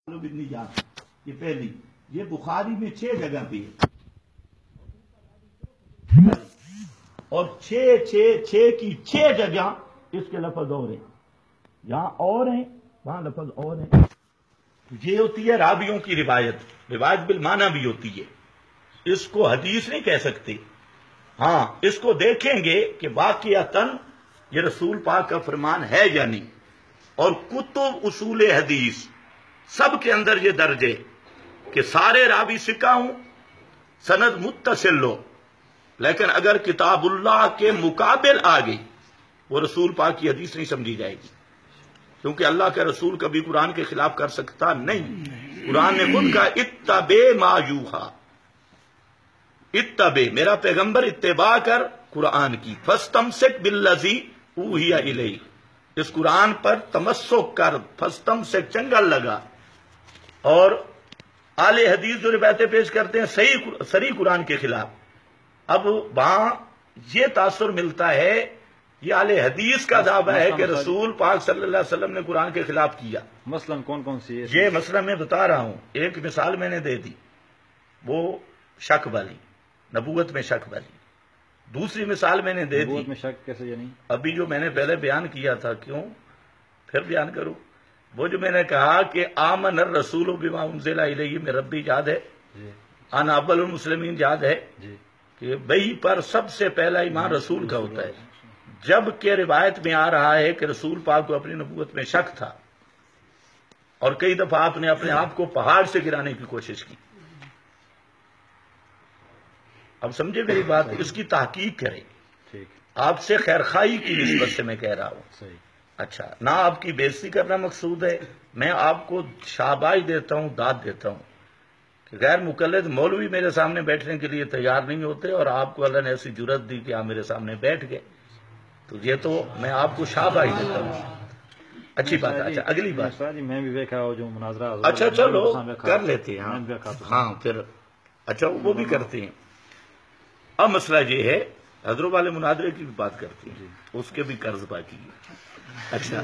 یہ پہلی، یہ بخاری میں 6 جگہ پہ ہے اور 6 کی 6 جگہ اس کے لفظ اور ہیں، یہاں اور ہیں وہاں لفظ اور ہیں۔ یہ ہوتی ہے راویوں کی روایت بالمعنی بھی ہوتی ہے، اس کو حدیث نہیں کہہ سکتے۔ ہاں اس کو دیکھیں گے کہ واقعتاً یہ رسول پاک کا فرمان ہے یا نہیں، اور کتب اصول حدیث سب کے اندر یہ درج ہے کہ سارے راوی ثقہ ہوں، سند متصل ہو، لیکن اگر کتاب اللہ کے مقابل آ گئی وہ رسول پاک کی حدیث نہیں سمجھی جائے گی، کیونکہ اللہ کے رسول کبھی قرآن کے خلاف کر سکتا نہیں۔ قرآن نے خود کہا اتبع ما یوحی، اتبع میرا پیغمبر اتباع کر قرآن کی، فاستمسک بالذی اوحی الیک، اس قرآن پر تمسک کر، فاستمسک چنگل لگا۔ اور اہل حدیث جو روایتیں پیش کرتے ہیں صحیح قرآن کے خلاف، اب وہاں یہ تاثر ملتا ہے، یہ اہل حدیث کا دعویٰ ہے کہ رسول پاک صلی اللہ علیہ وسلم نے قرآن کے خلاف کیا۔ مثلاً کون سی ہے؟ یہ مسئلہ میں بتا رہا ہوں، ایک مثال میں نے دے دی، وہ شک والی، نبوت میں شک والی۔ دوسری مثال میں نے دے دی، نبوت میں شک کیسے؟ یعنی ابھی جو میں نے پہلے بیان کیا تھا، کیوں پھر بیان کروں؟ وہ جو میں نے کہا کہ آمن الرسول بما انزل الیہ من ربی، یاد ہے؟ جی انا اول المسلمین، یاد ہے؟ جی کہ وہی پر سب سے پہلا ایمان رسول کا ہوتا ہے، جب کہ روایت میں آ رہا ہے کہ رسول پاک کو اپنی نبوت میں شک تھا اور کئی دفعہ آپ نے اپنے آپ کو پہاڑ سے گرانے کی کوشش کی۔ اب سمجھے میری بات، اس کی تحقیق کریں، ٹھیک، آپ سے خیرخواہی کی نسبت سے میں کہہ رہا ہوں۔ صحیح۔ اچھا، نہ آپ کی بےزتی کرنا مقصود ہے، میں آپ کو شاباش دیتا ہوں، داد دیتا ہوں کہ غیر مقلد مولوی میرے سامنے بیٹھنے کے لیے تیار نہیں ہوتے، اور آپ کو اللہ نے ایسی جرت دی کہ آپ میرے سامنے بیٹھ گئے، تو یہ تو میں آپ کو شاباش دیتا ہوں۔ اچھی بات ہے۔ اچھا اگلی بات، جی میں بھی دیکھا ہو جو مناظرہ، اچھا چلو کر لیتے ہیں، ہاں پھر اچھا وہ بھی کرتے ہیں۔ اب مسئلہ یہ ہے، حضرت والے مناظرے کی بھی بات کرتے ہیں، اس کے بھی قرض باقی ہے۔ اچھا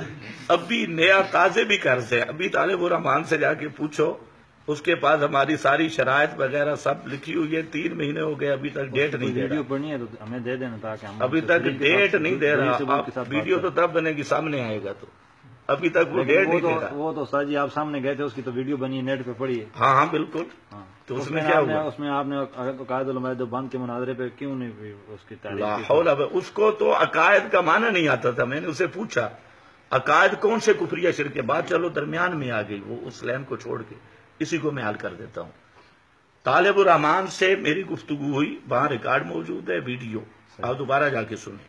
ابھی نیا تازے بھی قرض ہے، ابھی طالب الرحمان سے جا کے پوچھو، اس کے پاس ہماری ساری شرائط وغیرہ سب لکھی ہوئی ہے، 3 مہینے ہو گئے ابھی تک ڈیٹ نہیں دے رہا۔ ویڈیو بنی ہے تو ہمیں دے دینا تاکہ ہم ابھی تک ڈیٹ نہیں دے رہا، ویڈیو تو تب بنے گی سامنے آئے گا، تو ابھی تک وہ ڈیٹ نہیں دے رہا۔ وہ تو سر جی آپ سامنے گئے تھے، اس کی تو ویڈیو بنی ہے، نیٹ پہ پڑی ہے۔ ہاں ہاں بالکل، تو اس میں کیا ہوا؟ اس میں آپ نے عقائد علماء دیوبند کے مناظرے پہ کیوں نہیں اس کی تعریف لا کی؟ حول، اس کو تو عقائد کا معنی نہیں آتا تھا، میں نے اسے پوچھا عقائد کون سے کفریہ شرک کے بعد، چلو درمیان میں آ گئی وہ، اس لین کو چھوڑ کے اسی کو میں حل کر دیتا ہوں۔ طالب الرحمان سے میری گفتگو ہوئی، وہاں ریکارڈ موجود ہے، ویڈیو، آپ دوبارہ جا کے سنیں۔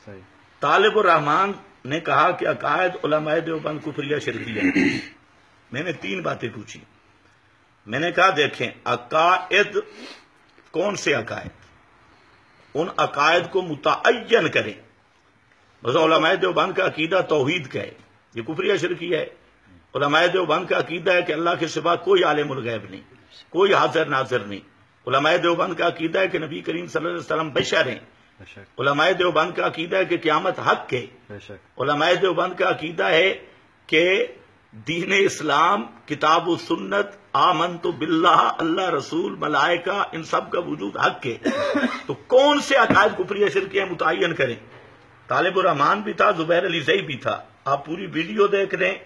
صحیح۔ طالب الرحمان نے کہا کہ عقائد علماء دیوبند کفریہ شرکیہ ہے۔ میں نے 3 باتیں پوچھی، میں نے کہا دیکھیں عقائد کون سے عقائد، ان عقائد کو متعین کریں۔ بس علماء دیوبند کا عقیدہ توحید کا ہے، یہ کفریہ شرکیہ ہے۔ علماء دیوبند کا عقیدہ ہے کہ اللہ کے سوا کوئی عالم الغیب نہیں، کوئی حاضر ناظر نہیں۔ علماء دیوبند کا عقیدہ ہے کہ نبی کریم صلی اللہ علیہ وسلم بشر ہیں۔ علماء دیوبند کا عقیدہ ہے کہ قیامت حق ہے۔ علماء دیوبند کا عقیدہ ہے کہ دین اسلام، کتاب و سنت، آمنت باللہ، اللہ رسول، ملائکہ، ان سب کا وجود حق ہے۔ تو کون سے عقائد کفریہ شرکیہ متعین کریں؟ طالب الرحمان بھی تھا، زبیر علی زئی بھی تھا، آپ پوری ویڈیو دیکھ رہے ہیں،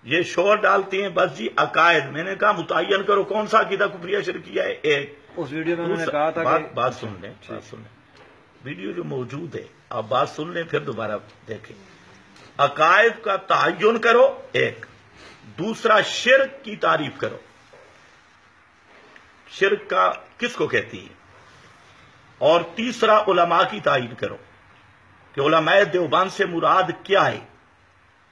یہ شور ڈالتے ہیں بس جی عقائد۔ میں نے کہا متعین کرو کون سا عقیدہ کفریہ شرکیہ ہے۔ ایک اس ویڈیو میں میں نے کہا تھا کہ بات سن لیں، ویڈیو جو موجود ہے آپ بات سن لیں پھر دوبارہ دیکھیں۔ عقائد کا تعین کرو، ایک۔ دوسرا شرک کی تعریف کرو، شرک کا کس کو کہتی ہے؟ اور تیسرا علماء کی تعین کرو کہ علماء دیوبند سے مراد کیا ہے،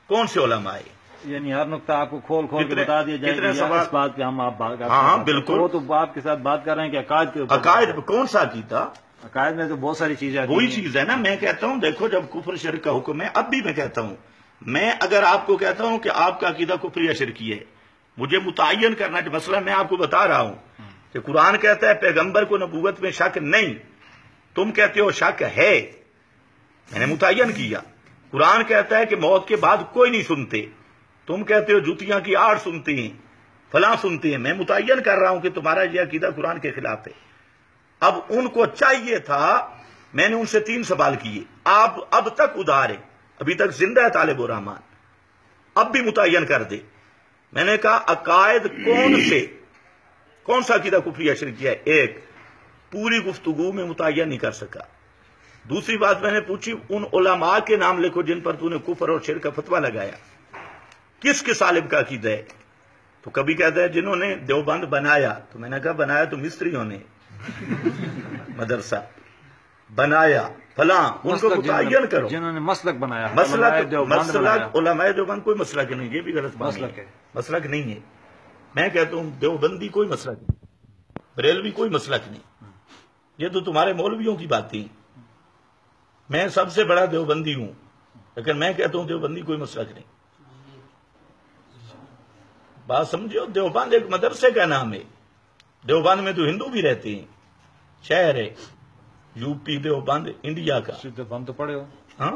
کون سے علماء ہے۔ یعنی ہر نقطہ آپ کو کھول کے بتا دیا جائے گا، اس بات پہ ہم آپ بات ہاں ہاں بالکل، وہ تو آپ کے ساتھ بات کر رہے ہیں کہ عقائد کے اوپر۔ عقائد کون سا عقیدہ؟ عقائد میں تو بہت ساری چیزیں آتی ہیں، وہی چیز ہے نا، میں کہتا ہوں دیکھو جب کفر شرک کا حکم ہے، اب بھی میں کہتا ہوں، میں اگر آپ کو کہتا ہوں کہ آپ کا عقیدہ کفریہ شرکی ہے، مجھے متعین کرنا ہے۔ مثلا میں آپ کو بتا رہا ہوں کہ قرآن کہتا ہے پیغمبر کو نبوت میں شک نہیں، تم کہتے ہو شک ہے، میں نے متعین کیا۔ قرآن کہتا ہے کہ موت کے بعد کوئی نہیں سنتے، تم کہتے ہو جوتیاں کی آڑ سنتے ہیں۔ فلاں سنتے ہیں، میں متعین کر رہا ہوں کہ تمہارا یہ عقیدہ قرآن کے خلاف ہے۔ اب ان کو چاہیے تھا، میں نے ان سے 3 سوال کیے، آپ اب تک ادھار ہیں، ابھی تک زندہ ہے طالب الرحمان، اب بھی متعین کر دے۔ میں نے کہا عقائد کون سا عقیدہ کفریہ شرکیہ ہے؟ ایک، پوری گفتگو میں متعین نہیں کر سکا۔ دوسری بات میں نے پوچھی، ان علماء کے نام لکھو جن پر تو نے کفر اور شرک کا فتویٰ لگایا، کس کے سالب کا عقیدہ ہے؟ تو کبھی کہتا ہے جنہوں نے دیوبند بنایا، تو میں نے کہا بنایا تو مستریوں نے، مدرسہ بنایا فلاں، ان کو متعین کرو۔ جنہوں نے مسلک بنایا، مسلک علماء دیوبند کوئی مسلک نہیں، یہ بھی غلط بات مسلک ہے، مسلک نہیں ہے۔ میں کہتا ہوں دیوبندی کوئی مسلک نہیں، بریلوی کوئی مسلک نہیں، یہ تو تمہارے مولویوں کی باتیں ہیں۔ میں سب سے بڑا دیوبندی ہوں، لیکن میں کہتا ہوں دیوبندی کوئی مسلک نہیں۔ بات سمجھو، دیوبند ایک مدرسے کا نام ہے، دیوبند میں تو ہندو بھی رہتے ہیں، شہر ہے یو پی دیوبند انڈیا کا۔ دیوبند تو پڑھے ہو؟ ہاں،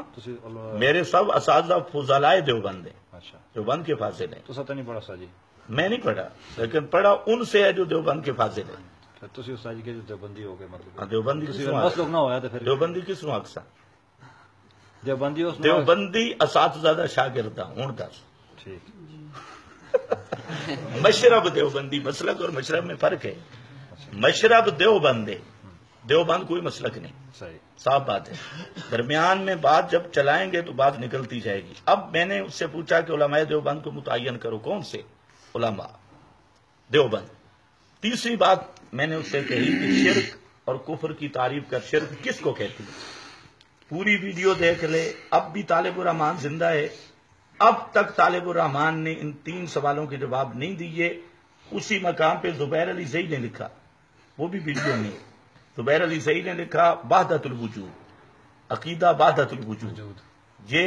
میرے سب اساتذہ فضلائے دیوبند ہیں، اچھا، دیوبند کے فاضل ہیں۔ تو ستا نہیں پڑھا ساجی؟ میں نہیں پڑھا، لیکن پڑھا ان سے ہے جو دیوبند کے فاضل ہیں۔ تسی استاد جی کے جو دیوبندی ہو گئے، مطلب دیوبندی تسی کس بس لوگ نہ ہویا تو پھر دیوبندی کس نو اقسا دیوبندی اس دیوبندی اساتذہ شاگردہ ہوں دس ٹھیک، مشرب دیوبندی، مسلک اور مشرب میں فرق ہے۔ مشرب دیوبند ہے، دیوبند کوئی مسلک نہیں، صحیح، صاف بات ہے۔ درمیان میں بات جب چلائیں گے تو بات نکلتی جائے گی۔ اب میں نے اس سے پوچھا کہ علماء دیوبند کو متعین کرو، کون سے علماء دیوبند؟ تیسری بات میں نے اس سے کہی کہ شرک اور کفر کی تعریف کر، شرک کس کو کہتی ہے؟ پوری ویڈیو دیکھ لے۔ اب بھی طالب الرحمان زندہ ہے، اب تک طالب الرحمان نے ان 3 سوالوں کے جواب نہیں دیے۔ اسی مقام پہ زبیر علی زئی نے لکھا، وہ بھی ویڈیو میں، زبیر علی زئی نے لکھا وحدت الوجود، عقیدہ وحدت الوجود، یہ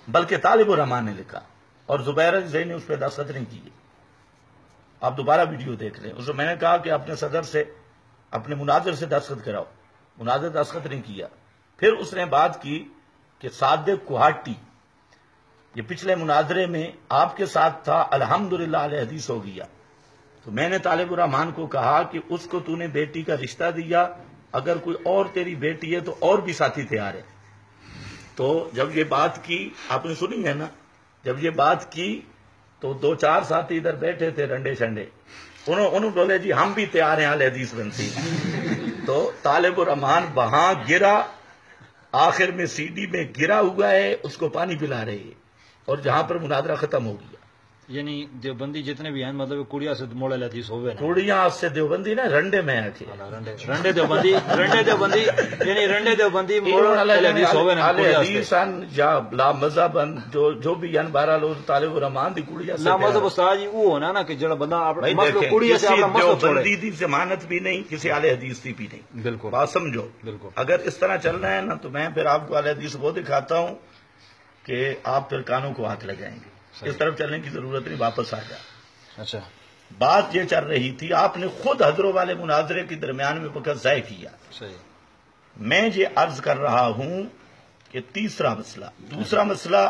بلکہ طالب الرحمان نے لکھا اور زبیر علی زئی نے اس پہ دستخط نہیں کیے۔ آپ دوبارہ ویڈیو دیکھ لیں۔ اس میں نے کہا کہ اپنے صدر سے، اپنے مناظر سے دستخط کراؤ، مناظر دستخط نہیں کیا۔ پھر اس نے بات کی کہ صادق کوہاٹی، یہ پچھلے مناظرے میں آپ کے ساتھ تھا، الحمدللہ اہل حدیث ہو گیا۔ تو میں نے طالب الرحمان کو کہا کہ اس کو تو نے بیٹی کا رشتہ دیا، اگر کوئی اور تیری بیٹی ہے تو اور بھی ساتھی تیار ہے۔ تو جب یہ بات کی، آپ نے سنی ہے نا، جب یہ بات کی تو 2-4 ساتھی ادھر بیٹھے تھے رنڈے شنڈے، انہوں بولے جی ہم بھی تیار ہیں، اہل حدیث بنتی ہیں۔ تو طالب الرحمان وہاں گرا، آخر میں سی ڈی میں گرا ہوا ہے، اس کو پانی پلا رہے ہیں، اور جہاں پر مناظرہ ختم ہو گیا۔ یعنی دیوبندی جتنے بھی ہیں، مطلب کوڑیا سے موڑے حدیث ہوئے نا، کوڑیاں سے دیوبندی نا، رنڈے میں آ کے رنڈے دیوبندی یعنی رنڈے دیوبندی موڑے حدیث ہوئے نا، حدیثاً یا لا مذہبن جو بھی ان بارہ لوگ طالب الرحمان دی کوڑیا سے لا مذہب استاد جی وہ ہونا نا کہ جڑا بندہ بھائی مسلک کوڑیا سے اپنا مسلک چھوڑے، دیوبندی دی ضمانت بھی نہیں، کسی اہل حدیث کی بھی نہیں۔ بالکل بات سمجھو، بالکل، اگر اس طرح چل رہا ہے نا تو میں پھر آپ کو اہل حدیث وہ دکھاتا ہوں کہ آپ پھر کانوں کو ہاتھ لگائیں گے۔ اس طرف چلنے کی ضرورت نہیں، واپس آ جا۔ اچھا، بات یہ چل رہی تھی، آپ نے خود حضروں والے مناظرے کے درمیان میں وقت ضائع کیا۔ صحیح، میں یہ عرض کر رہا ہوں کہ تیسرا مسئلہ، دوسرا مسئلہ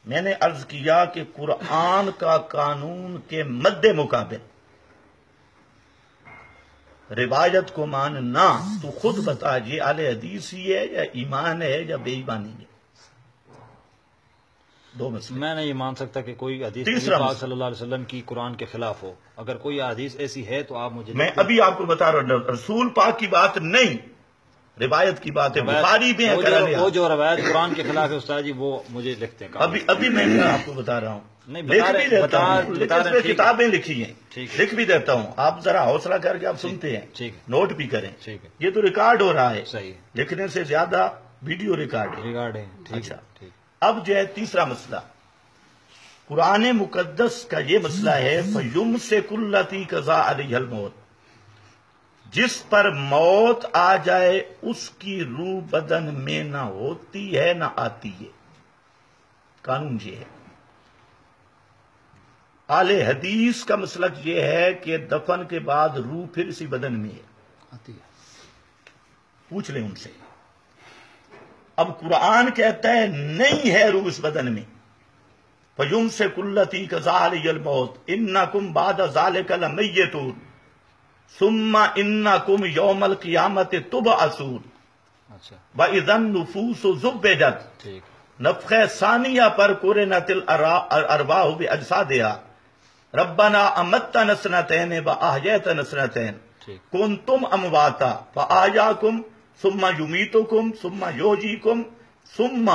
میں نے عرض کیا کہ قرآن کا قانون کے مد مقابل روایت کو ماننا، تو خود بتا یہ اہل حدیث ہی ہے یا ایمان ہے یا بے ایمانی ہے؟ 2 مسئلے۔ میں نہیں مان سکتا کہ کوئی حدیث تیسرا نبی پاک مسئلہ، صلی اللہ علیہ وسلم کی قرآن کے خلاف ہو۔ اگر کوئی حدیث ایسی ہے تو آپ مجھے میں ابھی آپ کو بتا رہا ہوں، رسول پاک کی بات نہیں، روایت کی بات ہے۔ بخاری میں وہ جو روایت قرآن کے خلاف ہے استاد جی، وہ مجھے لکھتے ہیں۔ ابھی میں آپ کو بتا رہا ہوں، نہیں، لکھ بھی دیتا ہوں، بتا اس میں کتابیں لکھی ہیں، ٹھیک ہے، لکھ بھی دیتا ہوں، آپ ذرا حوصلہ کر کے آپ سنتے ہیں، ٹھیک ہے، نوٹ بھی کریں۔ ٹھیک ہے، یہ تو ریکارڈ ہو رہا ہے، صحیح، لکھنے سے زیادہ ویڈیو ریکارڈ ہے۔ ریگارڈ ہے، ٹھیک اچھا، ہے، ٹھیک، اب جو ہے تیسرا مسئلہ، قرآن مقدس کا یہ مسئلہ ہے فَيُمْسِكُ الَّتِي قَضَىٰ عَلَيْهَا الْمَوْتَ، جس پر موت آ جائے اس کی روح بدن میں نہ ہوتی ہے نہ آتی ہے۔ قانون یہ ہے۔ اہل حدیث کا مسلک یہ ہے کہ دفن کے بعد روح پھر اسی بدن میں ہے، آتی ہے، پوچھ لیں ان سے۔ اب قرآن کہتا ہے نہیں ہے روح اس بدن میں، فَيُمْسِكُ الَّتِي كَظَهَرِ الْمَوْتِ إِنَّكُمْ بَعْدَ ذَلِكَ لَمَيِّتُونَ ثُمَّ إِنَّكُمْ يَوْمَ الْقِيَامَةِ تُبْعَثُونَ اچھا وَإِذَا النُّفُوسُ زُبِّجَتْ ٹھیک نفخ ثانیہ پر قرنت الارواح بأجسادها ربنا امتنا سنتين وأحييتنا سنتين ٹھیک كنتم امواتا فأحياكم ثم يميتكم ثم يحييكم ثم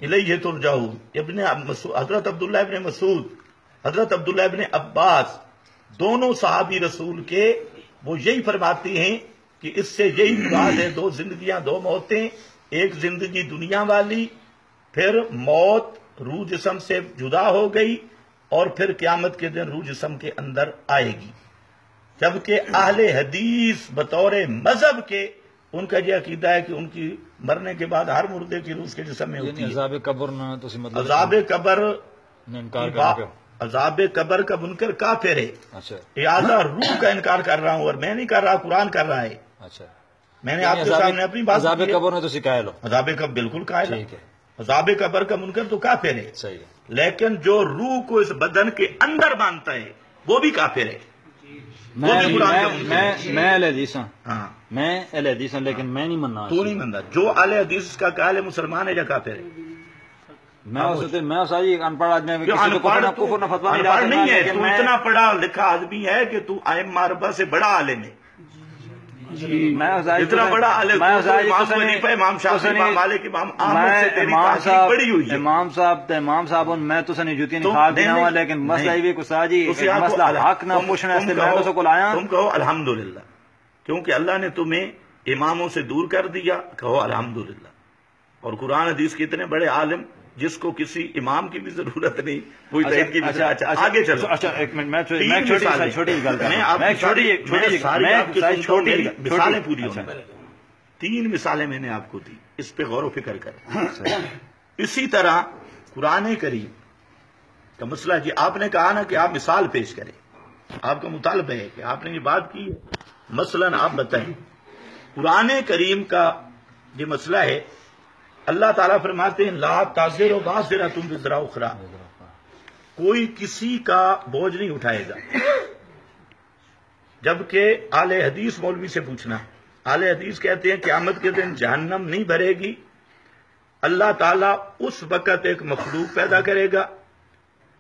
الیہ ترجعون حضرت عبداللہ ابن مسعود حضرت عبداللہ ابن عباس دونوں صحابی رسول کے وہ یہی فرماتے ہیں کہ اس سے یہی مراد ہے دو زندگیاں دو موتیں، ایک زندگی دنیا والی، پھر موت روح جسم سے جدا ہو گئی اور پھر قیامت کے دن روح جسم کے اندر آئے گی. جبکہ اہل حدیث بطور مذہب کے ان کا یہ عقیدہ ہے کہ ان کی مرنے کے بعد ہر مردے کی روح اس کے جسم میں ہوتی ہے. عذاب قبر نہ تو مطلب عذاب قبر انکار کرنا. عذاب قبر کا منکر کافر ہے. اچھا لہٰذا روح کا انکار کر رہا ہوں اور میں نہیں کر رہا، قرآن کر رہا ہے. اچھا میں نے آپ کے سامنے اپنی بات عذاب قبر نے تو سکھایا لو. عذاب قبر بالکل قائل ہے. ٹھیک ہے عذاب قبر کا منکر تو کافر ہے. صحیح ہے. لیکن جو روح کو اس بدن کے اندر مانتا ہے وہ بھی کافر ہے. میں اہل حدیث ہوں. ہاں میں اہل حدیث ہوں لیکن میں نہیں مننا. تو نہیں مانتا. جو اہل حدیث کا قائل ہے مسلمان ہے یا کافر ہے؟ میں اس ان پڑھ آدمی نہیں ہے. تو اتنا پڑھا لکھا آدمی ہے کہ تو ائمہ اربعہ سے بڑا عالم ہے. اتنا بڑا عالم امام شافعی امام مالک امام احمد سے تیری تحقیق بڑی ہوئی ہے. امام صاحب میں تو سنی جوتی نہیں کھا دینا ہوا لیکن مسئلہ یہ کچھ ساجی مسئلہ حق نہ پوچھنا اس میں تو کو آیا. تم کہو الحمدللہ کیونکہ اللہ نے تمہیں اماموں سے دور کر دیا. کہو الحمدللہ. اور قرآن حدیث کے اتنے بڑے عالم جس کو کسی امام کی بھی ضرورت نہیں کوئی تحقیق کی بھی. آگے چلو. اچھا ایک منٹ میں چھوٹی مثالیں پوری ہونے. 3 مثالیں میں نے آپ کو دی، اس پہ غور و فکر کر. اسی طرح قرآن کریم کا مسئلہ جی آپ نے کہا نا کہ آپ مثال پیش کریں. آپ کا مطالبہ ہے کہ آپ نے یہ بات کی ہے. مثلاً آپ بتائیں قرآن کریم کا یہ مسئلہ ہے. اللہ تعالیٰ فرماتے ہیں لا تازر و بازرۃ وزر اخری، کوئی کسی کا بوجھ نہیں اٹھائے گا. جبکہ اہل حدیث مولوی سے پوچھنا، اہل حدیث کہتے ہیں قیامت کے دن جہنم نہیں بھرے گی. اللہ تعالیٰ اس وقت ایک مخلوق پیدا کرے گا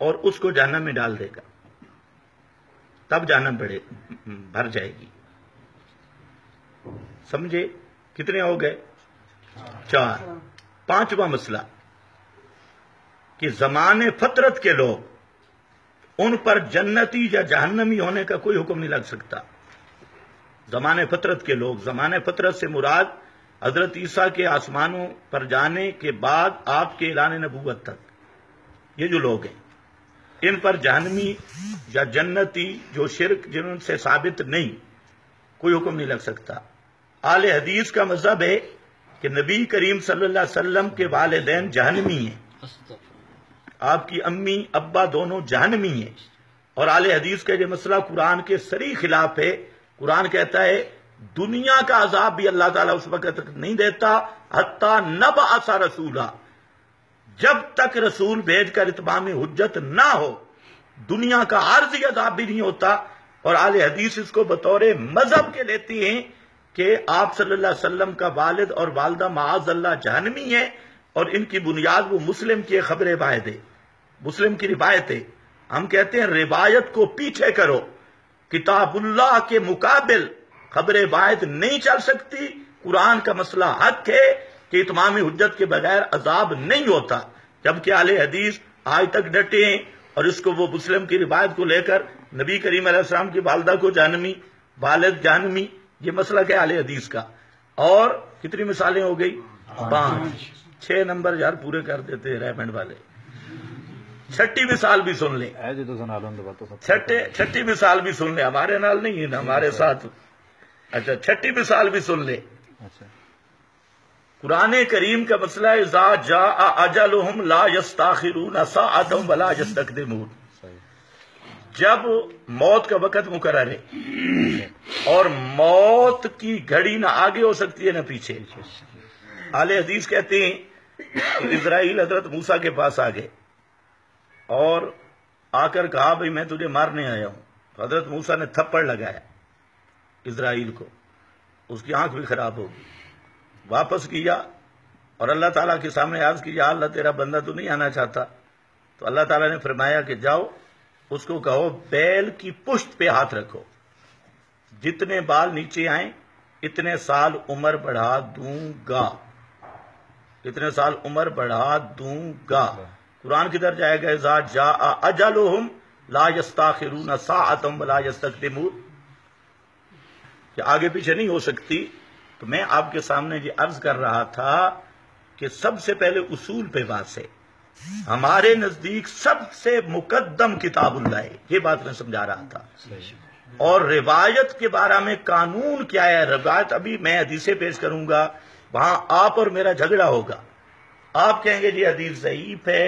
اور اس کو جہنم میں ڈال دے گا، تب جہنم بھر جائے گی. سمجھے کتنے ہو گئے؟ 4. 5واں مسئلہ کہ زمان فطرت کے لوگ ان پر جنتی یا جہنمی ہونے کا کوئی حکم نہیں لگ سکتا. زمان فطرت کے لوگ، زمان فطرت سے مراد حضرت عیسیٰ کے آسمانوں پر جانے کے بعد آپ کے اعلان نبوت تک یہ جو لوگ ہیں ان پر جہنمی یا جنتی جو شرک جن سے ثابت نہیں کوئی حکم نہیں لگ سکتا. اہل حدیث کا مذہب ہے کہ نبی کریم صلی اللہ علیہ وسلم کے والدین جہنمی ہیں، آپ کی امی ابا دونوں جہنمی ہیں. اور اہل حدیث کا یہ مسئلہ قرآن کے صریح خلاف ہے. قرآن کہتا ہے دنیا کا عذاب بھی اللہ تعالیٰ اس وقت تک نہیں دیتا حتیٰ نبعث رسولا، جب تک رسول بھیج کر اتمام حجت نہ ہو دنیا کا عارضی عذاب بھی نہیں ہوتا. اور اہل حدیث اس کو بطور مذہب کے لیتی ہیں کہ آپ صلی اللہ علیہ وسلم کا والد اور والدہ معاذ اللہ جہنمی ہیں، اور ان کی بنیاد وہ مسلم کی خبر واحد ہے، مسلم کی روایت ہے. ہم کہتے ہیں روایت کو پیچھے کرو، کتاب اللہ کے مقابل خبر واحد نہیں چل سکتی. قرآن کا مسئلہ حق ہے کہ اتمام حجت کے بغیر عذاب نہیں ہوتا، جبکہ اہل حدیث آج تک ڈٹے ہیں اور اس کو وہ مسلم کی روایت کو لے کر نبی کریم علیہ السلام کی والدہ کو جہنمی، والد جہنمی، یہ مسئلہ کیا اہل حدیث کا. اور کتنی مثالیں ہو گئی؟ 5. 6 نمبر یار پورے کر دیتے ہیں ریمنڈ والے. 6ٹی مثال بھی سن لیں. چھٹی مثال بھی سن لیں، ہمارے نال نہیں ہے نا، ہمارے ساتھ. اچھا 6ٹی مثال بھی سن لیں. قرآن کریم کا مسئلہ ہے اذا جاء اجلهم لا يستاخرون ساعة ولا يستقدمون. جب موت کا وقت مقرر ہے اور موت کی گھڑی نہ آگے ہو سکتی ہے نہ پیچھے. اہل حدیث کہتے ہیں کہ اسرائیل حضرت موسیٰ کے پاس آ گئے اور آ کر کہا بھئی میں تجھے مارنے آیا ہوں. حضرت موسیٰ نے تھپڑ لگایا اسرائیل کو، اس کی آنکھ بھی خراب ہوگی. واپس کیا اور اللہ تعالیٰ کے سامنے عرض کی، یا اللہ تیرا بندہ تو نہیں آنا چاہتا. تو اللہ تعالیٰ نے فرمایا کہ جاؤ اس کو کہو بیل کی پشت پہ ہاتھ رکھو، جتنے بال نیچے آئیں اتنے سال عمر بڑھا دوں گا، اتنے سال عمر بڑھا دوں گا. قرآن کدھر جائے گا؟ اذا جاء اجلہم لا یستاخرون ساعۃ ولا یستقدمون، کہ آگے پیچھے نہیں ہو سکتی. تو میں آپ کے سامنے یہ عرض کر رہا تھا کہ سب سے پہلے اصول پہ بات ہے. ہمارے نزدیک سب سے مقدم کتاب اللہ ہے، یہ بات میں سمجھا رہا تھا. اور روایت کے بارے میں قانون کیا ہے؟ روایت ابھی میں حدیثیں پیش کروں گا، وہاں آپ اور میرا جھگڑا ہوگا. آپ کہیں گے جی حدیث ضعیف ہے،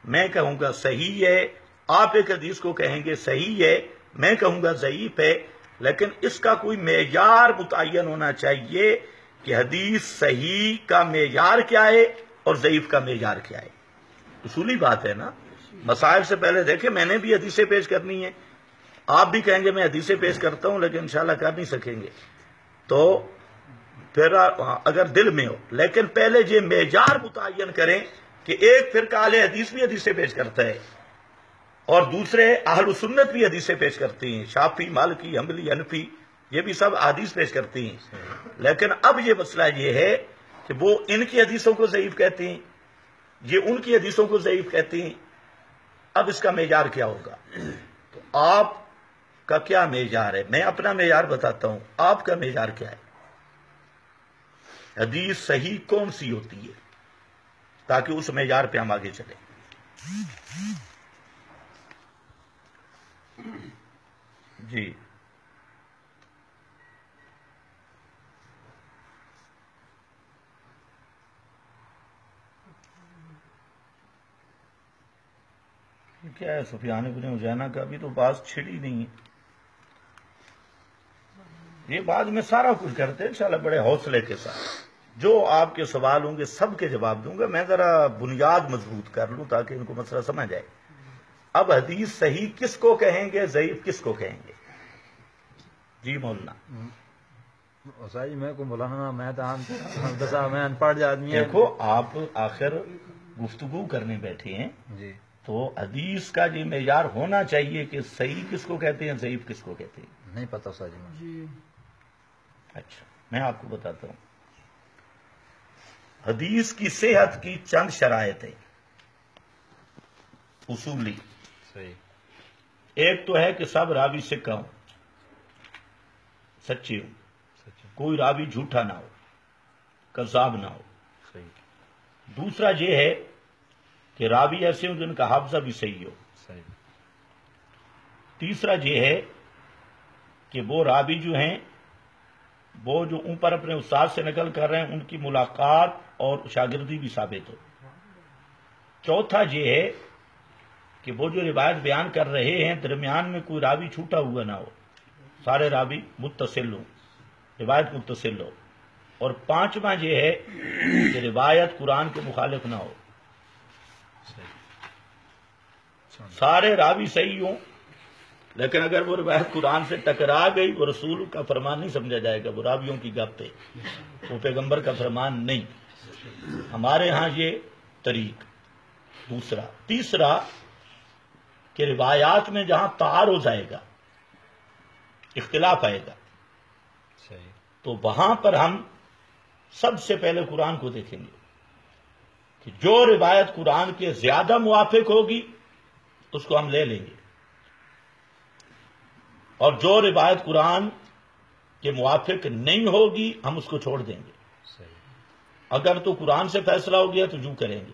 میں کہوں گا صحیح ہے. آپ ایک حدیث کو کہیں گے صحیح ہے، میں کہوں گا ضعیف ہے. لیکن اس کا کوئی معیار متعین ہونا چاہیے کہ حدیث صحیح کا معیار کیا ہے اور ضعیف کا معیار کیا ہے. اصولی بات ہے نا. مسائل سے پہلے دیکھیں میں نے بھی حدیثیں پیش کرنی ہے، آپ بھی کہیں گے میں حدیثیں پیش کرتا ہوں لیکن انشاءاللہ کر نہیں سکیں گے. تو پھر اگر دل میں ہو، لیکن پہلے یہ معیار متعین کریں کہ ایک فرقہ اہل حدیث بھی حدیثیں پیش کرتا ہے اور دوسرے اہل سنت بھی حدیثیں پیش کرتی ہیں، شافعی، مالکی، حنبلی، حنفی، یہ بھی سب حدیث پیش کرتی ہیں. لیکن اب یہ مسئلہ یہ ہے کہ وہ ان کی حدیثوں کو ضعیف کہتی ہیں، یہ ان کی حدیثوں کو ضعیف کہتی ہیں. اب اس کا معیار کیا ہوگا؟ تو آپ کا کیا معیار ہے؟ میں اپنا معیار بتاتا ہوں، آپ کا معیار کیا ہے؟ حدیث صحیح کون سی ہوتی ہے تاکہ اس معیار پہ ہم آگے چلیں. جی کیا ہے؟ سفیان بن عیینہ کا بھی تو بات چھڑی نہیں ہے. یہ بات میں سارا کچھ کرتے انشاءاللہ بڑے حوصلے کے ساتھ. جو آپ کے سوال ہوں گے سب کے جواب دوں گا. میں ذرا بنیاد مضبوط کر لوں تاکہ ان کو مسئلہ سمجھ آئے. اب حدیث صحیح کس کو کہیں گے، ضعیف کس کو کہیں گے؟ جی مولانا. میں کو مولانا میں تو میں ان پڑھ آدمی. دیکھو آپ آخر گفتگو کرنے بیٹھے ہیں جی، تو حدیث کا یہ معیار ہونا چاہیے کہ صحیح کس کو کہتے ہیں، ضعیف کس کو کہتے ہیں. نہیں پتا استاد جی. اچھا میں آپ کو بتاتا ہوں. حدیث کی صحت کی چند شرائط ہیں اصولی. صحیح. ایک تو ہے کہ سب راوی سکہ ہوں، سچے ہوں، کوئی راوی جھوٹا نہ ہو، کذاب نہ ہو. صحیح. دوسرا یہ ہے کہ راوی ایسے ہوں جن کا حافظہ بھی صحیح ہو. صحیح. تیسرا یہ ہے کہ وہ راوی جو ہیں وہ جو اوپر اپنے استاد سے نقل کر رہے ہیں ان کی ملاقات اور شاگردی بھی ثابت ہو. چوتھا یہ ہے کہ وہ جو روایت بیان کر رہے ہیں درمیان میں کوئی راوی چھوٹا ہوا نہ ہو، سارے راوی متصل ہوں، روایت متصل ہو. اور پانچواں یہ ہے کہ روایت قرآن کے مخالف نہ ہو. سارے راوی صحیح ہوں لیکن اگر وہ روایت قرآن سے ٹکرا گئی وہ رسول کا فرمان نہیں سمجھا جائے گا، وہ راویوں کی گپ ہے، وہ پیغمبر کا فرمان نہیں. ہمارے ہاں یہ طریق دوسرا. تیسرا کہ روایات میں جہاں تعارض آئے گا، اختلاف آئے گا، تو وہاں پر ہم سب سے پہلے قرآن کو دیکھیں گے کہ جو روایت قرآن کے زیادہ موافق ہوگی اس کو ہم لے لیں گے، اور جو روایت قرآن کے موافق نہیں ہوگی ہم اس کو چھوڑ دیں گے. اگر تو قرآن سے فیصلہ ہو گیا تو جو کریں گے.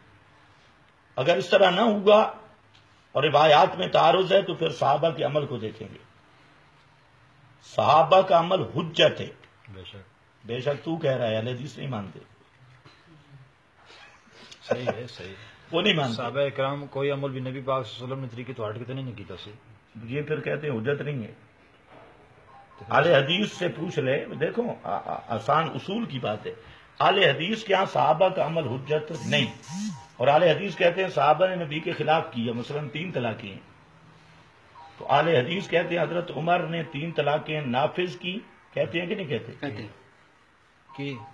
اگر اس طرح نہ ہوگا اور روایات میں تعارض ہے تو پھر صحابہ کے عمل کو دیکھیں گے. صحابہ کا عمل حجت ہے. بے شک تو کہہ رہا ہے اہل حدیث نہیں مانتے. صحیح ہے. صحیح. وہ نہیں مانتے. صحابہ کرام کوئی عمل بھی نبی پاک صلی اللہ علیہ وسلم نے طریقے تو ہٹ کے نہیں کیتا سی. یہ پھر کہتے ہیں حجت نہیں ہے. اہل حدیث سے پوچھ لے. دیکھو آسان اصول کی بات ہے. اہل حدیث کے ہاں صحابہ کا عمل حجت نہیں، اور اہل حدیث کہتے ہیں صحابہ نے نبی کے خلاف کیا، مثلا 3 طلاقیں ہیں، تو اہل حدیث کہتے ہیں حضرت عمر نے 3 طلاقیں نافذ کی، کہتے ہیں کہ نہیں کہتے؟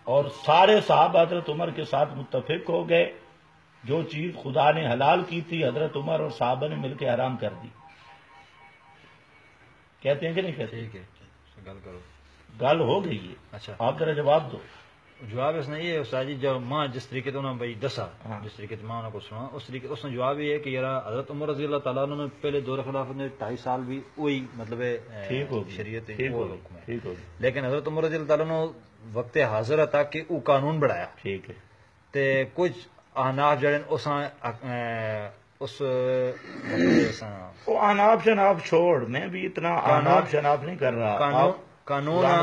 اور سارے صحابہ حضرت عمر کے ساتھ متفق ہو گئے، جو چیز خدا نے حلال کی تھی حضرت عمر اور صحابہ نے مل کے حرام کر دی، کہتے ہیں کہ نہیں کہتے؟ گل ہو گئی ہے۔ اچھا آپ ذرا جواب دو۔ جواب اس نے یہ استاد جی، جو ماں جس طریقے سے انہوں نے بھائی دسا، جس طریقے سے ماں کو سنا، اس طریقے اس نے جواب یہ ہے کہ یار حضرت عمر رضی اللہ تعالیٰ عنہ نے پہلے دور خلافت میں 2.5 سال بھی وہی مطلب شریعت حکم ہے، لیکن حضرت عمر رضی اللہ تعالیٰ نے وقت حاضر تک کہ وہ قانون بڑھایا، ٹھیک ہے، تے کچھ احناف جڑے اس احناف شناف چھوڑ، میں بھی اتنا احناف شناف نہیں کر رہا، قانون جڑا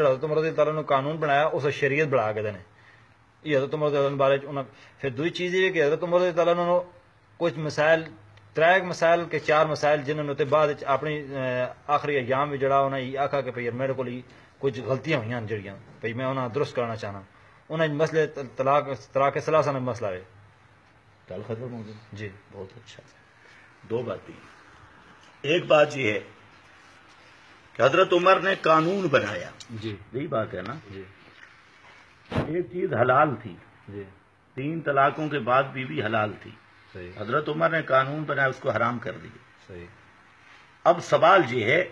حضرت عمر رضی اللہ تعالیٰ نے قانون بنایا اس شریعت بڑھا کے دینے، یہ حضرت عمر رضی اللہ بارے پھر دوسری چیز یہ کہ حضرت عمر رضی اللہ تعالیٰ نے کچھ مسائل 3 مسائل کے 4 مسائل جنہوں نے بعد اپنی آخری ایام بھی جڑا انہیں یہ آخا کہ بھائی میرے کو کچھ غلطیاں ہوئی ہیں جڑیاں بھائی میں انہیں درست کرنا چاہنا، انہیں مسئلے طلاق ثلاثہ میں مسئلہ ہے کل ختم ہو گیا جی۔ بہت اچھا، 2 باتیں، ایک بات یہ ہے کہ حضرت عمر نے قانون بنایا، جی یہی بات ہے نا جی، ایک چیز حلال تھی جی، 3 طلاقوں کے بعد بیوی حلال تھی، حضرت عمر نے قانون بنایا اس کو حرام کر دیا، اب سوال یہ ہے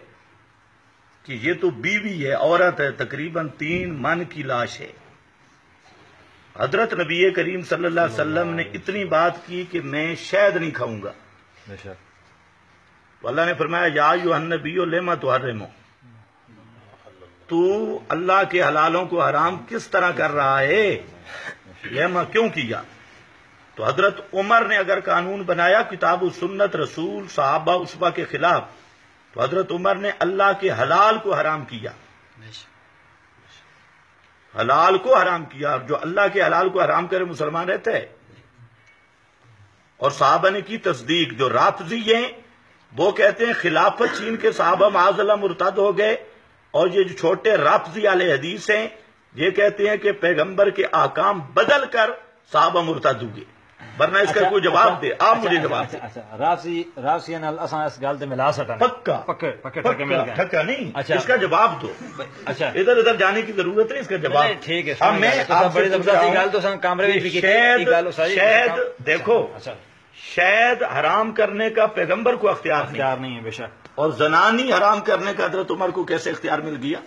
کہ یہ تو بیوی ہے، عورت ہے، تقریباً 3 من کی لاش ہے، حضرت نبی کریم صلی اللہ علیہ وسلم نے اتنی بات کی کہ میں شہد نہیں کھاؤں گا، تو اللہ نے فرمایا یا ایھا النبی لما تحرم، تو اللہ کے حلالوں کو حرام کس طرح کر رہا ہے، لما کیوں کیا؟ تو حضرت عمر نے اگر قانون بنایا کتاب و سنت رسول صحابہ اسبہ کے خلاف، تو حضرت عمر نے اللہ کے حلال کو حرام کیا، حلال کو حرام کیا، جو اللہ کے حلال کو حرام کرے مسلمان رہتا ہے، اور صحابہ نے کی تصدیق۔ جو رافضی ہیں وہ کہتے ہیں خلافت چھین کے صحابہ معاذ اللہ مرتد ہو گئے، اور یہ جو چھوٹے رافضی اہل حدیث ہیں یہ کہتے ہیں کہ پیغمبر کے احکام بدل کر صحابہ مرتد ہوئے، ورنہ اس کا کوئی جواب دے، آپ مجھے جواب دے۔ رافضی نال اساں اس گل تے ملا سکتے پکا ٹھکا نہیں، اس کا جواب دو، اچھا ادھر ادھر جانے کی ضرورت نہیں، اس کا جواب ٹھیک ہے۔ میں بڑی زبردستی گل تو کیمرے وچ بھی شہد دیکھو، شہد حرام کرنے کا پیغمبر کو اختیار نہیں ہے بے شک، اور زنانی حرام کرنے کا حضرت عمر کو کیسے اختیار مل گیا؟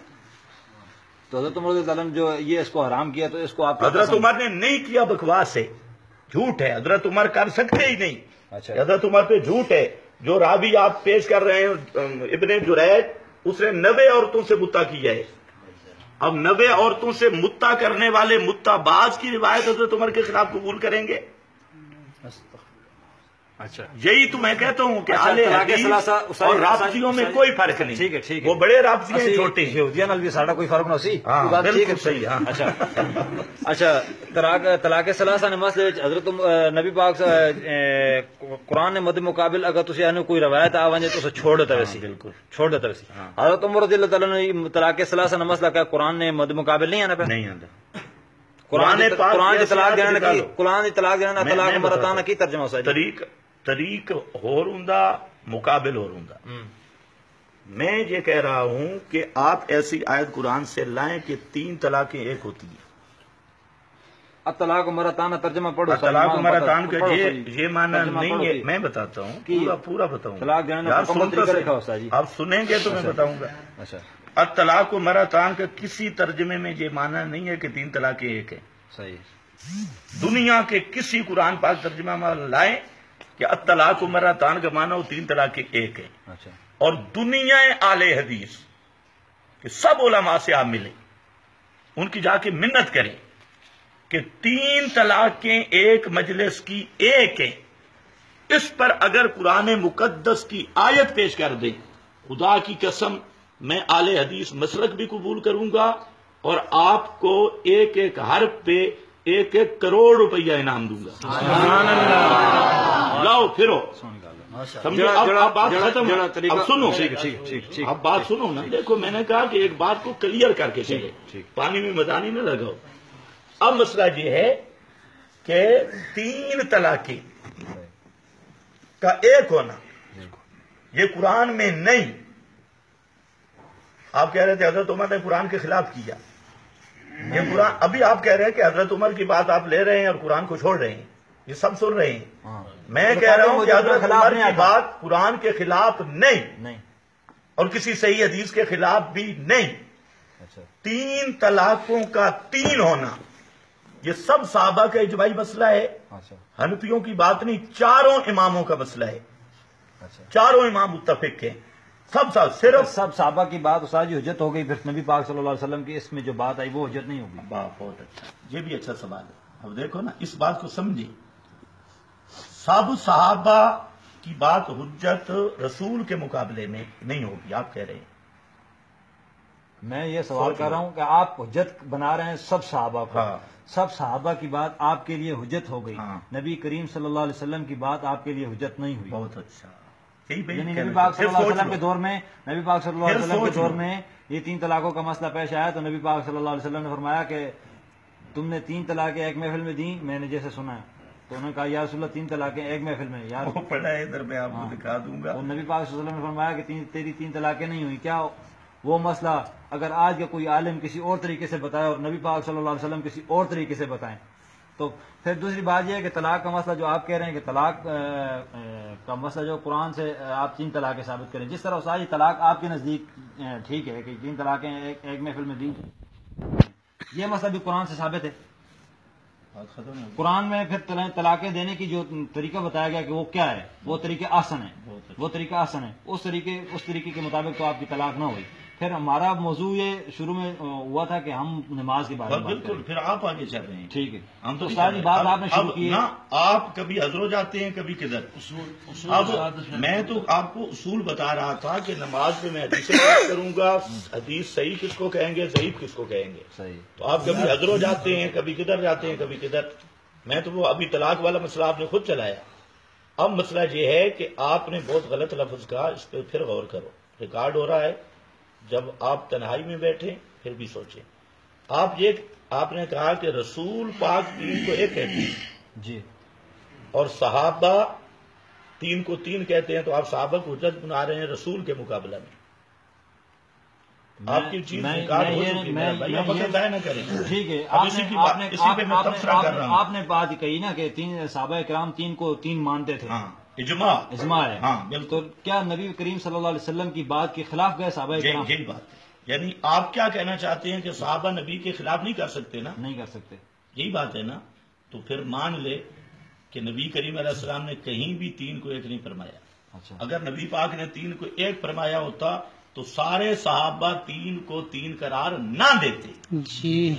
تو حضرت عمر رضی اللہ عنہ جو یہ اس کو حرام کیا تو اس کو آپ حضرت عمر نے نہیں کیا، بکواس ہے، جھوٹ ہے، حضرت عمر کر سکتے ہی نہیں، حضرت عمر پہ جھوٹ ہے۔ جو راوی آپ پیش کر رہے ہیں ابن جریج، اس نے 90 عورتوں سے متع کیا ہے، اب 90 عورتوں سے متع کرنے والے متع باز کی روایت حضرت عمر کے خلاف قبول کریں گے؟ اچھا یہی تو میں کہتا ہوں کہ اہل حدیث اور رافضیوں میں کوئی فرق نہیں، ٹھیک ہے ٹھیک ہے، وہ بڑے رافضی ہیں چھوٹے ہیں، یہودیاں نال بھی ساڈا کوئی فرق نہ سی، بالکل صحیح۔ اچھا اچھا، طلاق ثلاثہ نے مسئلے حضرت نبی پاک قرآن نے مد مقابل اگر تسی انو کوئی روایت آ ونجے تو چھوڑ دیتا ویسی، بالکل چھوڑ دیتا ویسی۔ حضرت عمر رضی اللہ تعالیٰ نے طلاق ثلاثہ نے مسئلہ کیا قرآن نے مد مقابل نہیں آنا پہ، نہیں آتا، قرآن کی طلاق دینا کی، قرآن کی طلاق دینا طلاق مرتانہ کی ترجمہ ہو سکتا طریق ہور ہوندا مقابل ہور ہوندا۔ میں یہ کہہ رہا ہوں کہ آپ ایسی آیت قرآن سے لائیں کہ 3 طلاقیں ایک ہوتی ہیں، طلاق مرتانہ ترجمہ پڑھو، طلاق مرتان کا یہ معنی نہیں ہے، میں بتاتا ہوں، پورا بتاؤں گا، آپ سنیں گے تو میں بتاؤں گا۔ الطلاق مرتان کا کسی ترجمے میں یہ معنی نہیں ہے کہ 3 طلاقیں ایک ہیں، صحیح، دنیا کے کسی قرآن پاک ترجمہ میں لائیں کہ الطلاق مرتان کا معنی وہ 3 طلاقیں ایک ہیں، اور دنیا اہل حدیث کہ سب علماء سے آپ ملیں، ان کی جا کے منت کریں کہ 3 طلاقیں ایک مجلس کی ایک ہیں، اس پر اگر قرآن مقدس کی آیت پیش کر دیں، خدا کی قسم میں اہل حدیث مسلک بھی قبول کروں گا، اور آپ کو ایک ایک حرف پہ 1-1 کروڑ روپیہ انعام دوں گا۔ سبحان اللہ، لاؤ پھرو، سمجھو اب بات ختم، اب سنو، ٹھیک اب بات سنو نا، دیکھو میں نے کہا کہ ایک بات کو کلیئر کر کے چلے، پانی میں مدانی نہ لگاؤ۔ اب مسئلہ یہ ہے کہ 3 طلاقیں کا ایک ہونا یہ قرآن میں نہیں۔ آپ کہہ رہے تھے حضرت عمر نے قرآن کے خلاف کیا، یہ قرآن ابھی آپ کہہ رہے ہیں کہ حضرت عمر کی بات آپ لے رہے ہیں اور قرآن کو چھوڑ رہے ہیں، یہ سب سن رہے ہیں۔ میں کہہ رہا ہوں کہ حضرت عمر کی بات قرآن کے خلاف نہیں اور کسی صحیح حدیث کے خلاف بھی نہیں۔ 3 طلاقوں کا 3 ہونا یہ سب صحابہ کا اجماعی مسئلہ ہے، حنفیوں کی بات نہیں، 4 اماموں کا مسئلہ ہے، 4 امام متفق ہیں، صرف سب صحابہ کی بات استاد جی حجت ہو گئی، پھر نبی پاک صلی اللہ علیہ وسلم کی اس میں جو بات آئی وہ حجت نہیں ہوگی۔ بہت اچھا، یہ بھی اچھا سوال ہے۔ اب دیکھو نا، اس بات کو سمجھیں، سب صحابہ کی بات حجت رسول کے مقابلے میں نہیں ہوگی، آپ کہہ رہے ہیں۔ میں یہ سوال کر رہا ہوں کہ آپ حجت بنا رہے ہیں سب صحابہ کو، سب صحابہ کی بات آپ کے لیے حجت ہو گئی، نبی کریم صلی اللہ علیہ وسلم کی بات آپ کے لیے حجت نہیں ہوئی۔ بہت اچھا، یعنی نبی پاک صلی اللہ علیہ وسلم کے دور میں، نبی پاک صلی اللہ علیہ وسلم کے دور میں یہ 3 طلاقوں کا مسئلہ پیش آیا تو نبی پاک صلی اللہ علیہ وسلم نے فرمایا کہ تم نے 3 طلاقیں ایک محفل میں دیں، میں نے جیسے سنا ہے، تو انہوں نے کہا یا رسول اللہ 3 طلاقیں ایک محفل میں، یار وہ پڑھا ہے ادھر میں آپ کو دکھا دوں گا۔ تو نبی پاک صلی اللہ علیہ وسلم نے فرمایا کہ تیری 3 طلاقیں نہیں ہوئی، کیا وہ مسئلہ اگر آج کا کوئی عالم کسی اور طریقے سے بتائے اور نبی پاک صلی اللہ علیہ وسلم کسی اور طریقے سے بتائیں تو پھر دوسری بات یہ ہے کہ طلاق کا مسئلہ جو آپ کہہ رہے ہیں کہ طلاق کا مسئلہ جو قرآن سے آپ 3 طلاقیں ثابت کریں، جس طرح ساری طلاق آپ کے نزدیک ٹھیک ہے کہ 3 طلاقیں ایک محفل میں دی، یہ مسئلہ بھی قرآن سے ثابت ہے۔ قرآن میں پھر طلاقیں دینے کی جو طریقہ بتایا گیا کہ وہ کیا ہے، وہ طریقہ آسن ہے، وہ طریقہ آسن ہے، اس طریقے کے مطابق تو آپ کی طلاق نہ ہوئی۔ پھر ہمارا موضوع یہ شروع میں ہوا تھا کہ ہم نماز کے بارے میں بالکل، پھر آپ آگے چل رہے ہیں، ٹھیک ہے، ہم تو ساری بات آپ نے شروع کی ہے۔ آپ کبھی حضروں جاتے ہیں کبھی کدھر، اب میں تو آپ کو اصول بتا رہا تھا کہ نماز میں میں حدیثیں بات کروں گا، حدیث صحیح کس کو کہیں گے، ضعیف کس کو کہیں گے، صحیح، تو آپ کبھی حضروں جاتے ہیں کبھی کدھر جاتے ہیں کبھی کدھر۔ میں تو وہ ابھی طلاق والا مسئلہ آپ نے خود چلایا، اب مسئلہ یہ ہے کہ آپ نے بہت غلط لفظ کہا، اس پہ پھر غور کرو، ریکارڈ ہو رہا ہے، جب آپ تنہائی میں بیٹھے پھر بھی سوچیں۔ آپ نے کہا کہ رسول پاک 3 کو 1 کہتے ہیں جی، اور صحابہ 3 کو 3 کہتے ہیں، تو آپ صحابہ کو حجت بنا رہے ہیں رسول کے مقابلہ میں۔ آپ کی چیز ریکارڈ ہو چکی ہے بھائی، آپ وقت ضائع نہ کریں، ٹھیک ہے، آپ نے بات کہی نا کہ 3 صحابہ کرام 3 کو 3 مانتے تھے، اجماع ہے، ہاں بالکل، تو کیا نبی کریم صلی اللہ علیہ وسلم کی بات کے خلاف گئے صحابہ کرام؟ یہی بات ہے، یعنی آپ کیا کہنا چاہتے ہیں کہ صحابہ نبی کے خلاف نہیں کر سکتے نا؟ نہیں کر سکتے، یہی بات ہے نا، تو پھر مان لے کہ نبی کریم علیہ السلام نے کہیں بھی 3 کو 1 نہیں فرمایا۔ اچھا، اگر نبی پاک نے 3 کو 1 فرمایا ہوتا تو سارے صحابہ 3 کو 3 قرار نہ دیتے۔ جی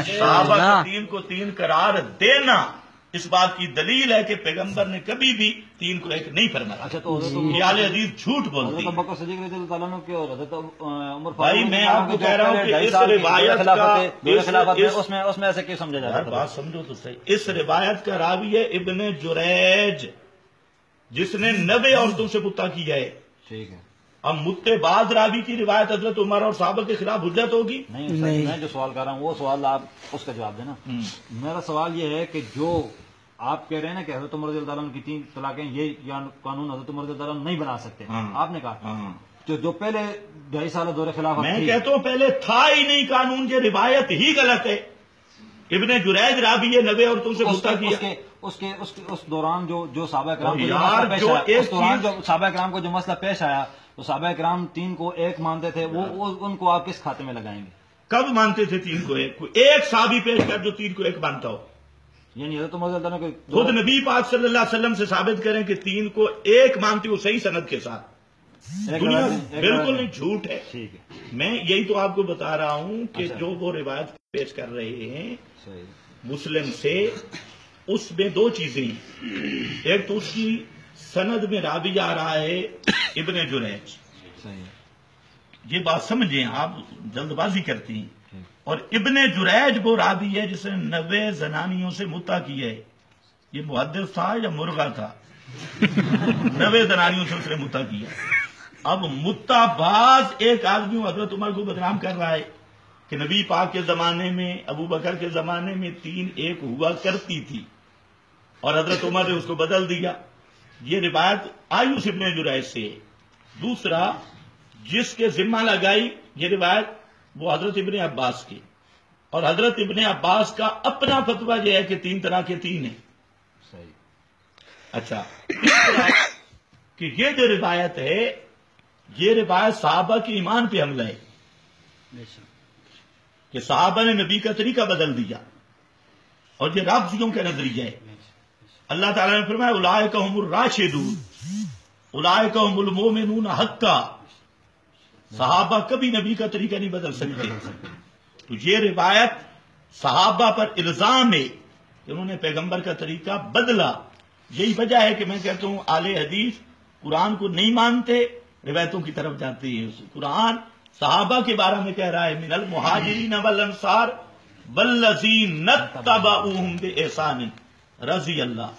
صحابہ کو 3 کو 3 قرار دینا اس بات کی دلیل ہے کہ پیغمبر نے کبھی بھی 3 کو 1 نہیں فرمایا۔ اچھا، تو خیال حدیث جھوٹ بولتی حضرت بکر صدیق رضی اللہ تعالیٰ عنہ کی اور حضرت عمر بھائی، میں آپ کو کہہ رہا ہوں کہ اس روایت کا اس میں ایسے کیوں سمجھا جاتا ہے؟ بات سمجھو تو صحیح، اس روایت کا راوی ہے ابن جریج، جس نے 90 عورتوں سے متع کیا ہے۔ ٹھیک ہے، اب متے بعد راوی کی روایت حضرت عمر اور صحابہ کے خلاف حجت ہوگی؟ نہیں، میں جو سوال کر رہا ہوں وہ سوال آپ اس کا جواب دینا۔ میرا سوال یہ ہے کہ جو آپ کہہ رہے ہیں نا کہ حضرت عمر رضی اللہ عنہ کی 3 طلاقیں، یہ قانون حضرت عمر رضی اللہ عنہ نہیں بنا سکتے، آپ نے کہا جو پہلے 2.5 سال دور خلافت میں کہتا ہوں پہلے تھا ہی نہیں قانون، یہ روایت ہی غلط ہے۔ ابن جریج راوی ہے 90 عورتوں سے متع کیا، اس دوران جو صحابہ کرام جو صحابہ کرام کو جو مسئلہ پیش آیا تو صحابہ کرام 3 کو 1 مانتے تھے، وہ ان کو آپ کس کھاتے میں لگائیں گے؟ کب مانتے تھے 3 کو 1 کو؟ ایک صحابی پیش کر جو 3 کو 1 مانتا ہو، یعنی حضرت عمر رضی اللہ عنہ خود نبی پاک صلی اللہ علیہ وسلم سے ثابت کریں کہ 3 کو 1 مانتی ہو صحیح سند کے ساتھ، بالکل نہیں، جھوٹ ہے۔ ٹھیک ہے، میں یہی تو آپ کو بتا رہا ہوں کہ جو وہ روایت پیش کر رہے ہیں مسلم سے، اس میں 2 چیزیں ہیں، ایک تو اس کی سند میں راوی آ رہا ہے ابن جریج، یہ بات سمجھیں، آپ جلد بازی کرتی ہیں، اور ابن جریج وہ راوی ہے جس نے 90 زنانیوں سے متع کی ہے۔ یہ محدث تھا یا مرغا تھا؟ 90 زنانیوں سے اس نے متا کیا. اب متا باز ایک آدمی حضرت عمر کو بدنام کر رہا ہے کہ نبی پاک کے زمانے میں، ابو بکر کے زمانے میں 3 ایک ہوا کرتی تھی اور حضرت عمر نے اس کو بدل دیا. یہ روایت آیوس ابن جریج سے ہے. دوسرا جس کے ذمہ لگائی یہ روایت وہ حضرت ابن عباس کی، اور حضرت ابن عباس کا اپنا فتویٰ یہ ہے کہ 3 طرح کے 3 ہیں. اچھا، کہ یہ جو روایت ہے یہ روایت صحابہ کے ایمان پہ حملہ ہے کہ صحابہ نے نبی کا طریقہ بدل دیا، اور یہ رافضیوں کا نظریہ ہے. اللہ تعالیٰ نے فرمایا اولئک هم الراشدون اولئک هم المؤمنون حقا. صحابہ کبھی نبی کا طریقہ نہیں بدل سکتے. تو یہ روایت صحابہ پر الزام ہے کہ انہوں نے پیغمبر کا طریقہ بدلا. یہی وجہ ہے کہ میں کہتا ہوں اہل حدیث قرآن کو نہیں مانتے، روایتوں کی طرف جاتے ہیں. قرآن صحابہ کے بارے میں کہہ رہا ہے من المہاجرین والانصار والذین اتبعوہم بإحسان رضی اللہ.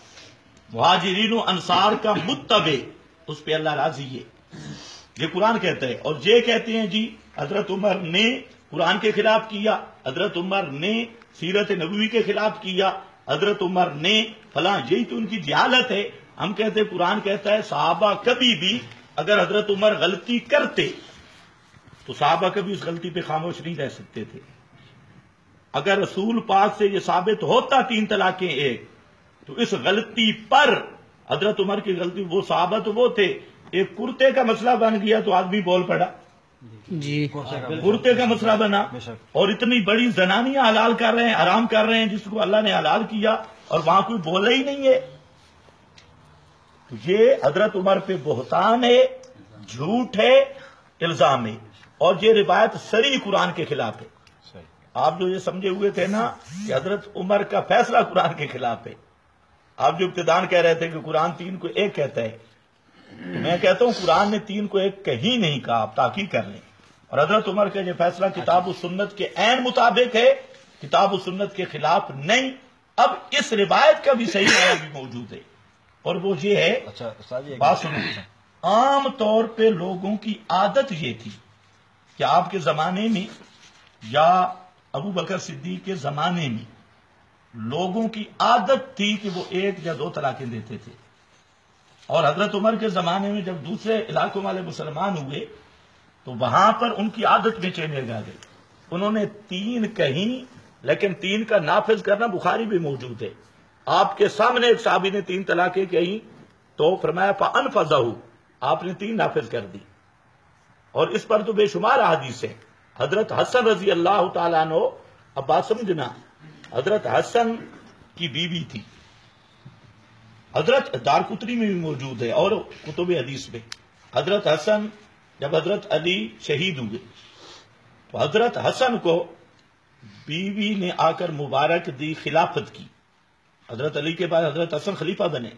مہاجرین و انصار کا متبع، اس پہ اللہ راضی ہے، یہ قرآن کہتا ہے. اور یہ کہتے ہیں جی حضرت عمر نے قرآن کے خلاف کیا، حضرت عمر نے سیرت نبوی کے خلاف کیا، حضرت عمر نے فلاں. یہی تو ان کی جہالت ہے. ہم کہتے ہیں قرآن کہتا ہے صحابہ کبھی بھی اگر حضرت عمر غلطی کرتے تو صحابہ کبھی اس غلطی پہ خاموش نہیں رہ سکتے تھے. اگر رسول پاک سے یہ ثابت ہوتا 3 طلاقیں ایک، تو اس غلطی پر حضرت عمر کی غلطی، وہ صحابہ تو وہ تھے، ایک کرتے کا مسئلہ بن گیا تو آدمی بول پڑا جی، کرتے کا مسئلہ بنا، اور اتنی بڑی زنانیاں حلال کر رہے ہیں، حرام کر رہے ہیں جس کو اللہ نے حلال کیا، اور وہاں کوئی بولا ہی نہیں ہے. تو یہ حضرت عمر پہ بہتان ہے، جھوٹ ہے، الزام ہے، اور یہ روایت صریح قرآن کے خلاف ہے. آپ جو یہ سمجھے ہوئے تھے نا کہ حضرت عمر کا فیصلہ قرآن کے خلاف ہے، آپ جو ابتدان کہہ رہے تھے کہ قرآن 3 کو 1 کہتا ہے، تو میں کہتا ہوں قرآن نے 3 کو 1 کہیں نہیں کہا. آپ تحقیق کر لیں. اور حضرت عمر کا یہ فیصلہ کتاب و سنت کے عین مطابق ہے، کتاب و سنت کے خلاف نہیں. اب اس روایت کا بھی صحیح بیان بھی موجود ہے، اور وہ یہ ہے، بات سنیں، عام طور پہ لوگوں کی عادت یہ تھی کہ آپ کے زمانے میں یا ابو بکر صدیق کے زمانے میں لوگوں کی عادت تھی کہ وہ 1 یا 2 طلاقیں دیتے تھے. اور حضرت عمر کے زمانے میں جب دوسرے علاقوں والے مسلمان ہوئے تو وہاں پر ان کی عادت میں چینج آ گئی. انہوں نے 3 کہیں، لیکن 3 کا نافذ کرنا بخاری بھی موجود ہے. آپ کے سامنے ایک صحابی نے 3 طلاقیں کہیں تو فرمایا فَأَنْفَذَهُ، آپ نے 3 نافذ کر دی. اور اس پر تو بے شمار احادیث ہیں. حضرت حسن رضی اللہ تعالیٰ عنہ، اب بات سمجھنا، حضرت حسن کی بیوی تھی، حضرت دارقطنی میں بھی موجود ہے اور کتب حدیث میں. حضرت حسن جب حضرت علی شہید ہوئے تو حضرت حسن کو بیوی نے آ کر مبارک دی، خلافت کی. حضرت علی کے بعد حضرت حسن خلیفہ بنے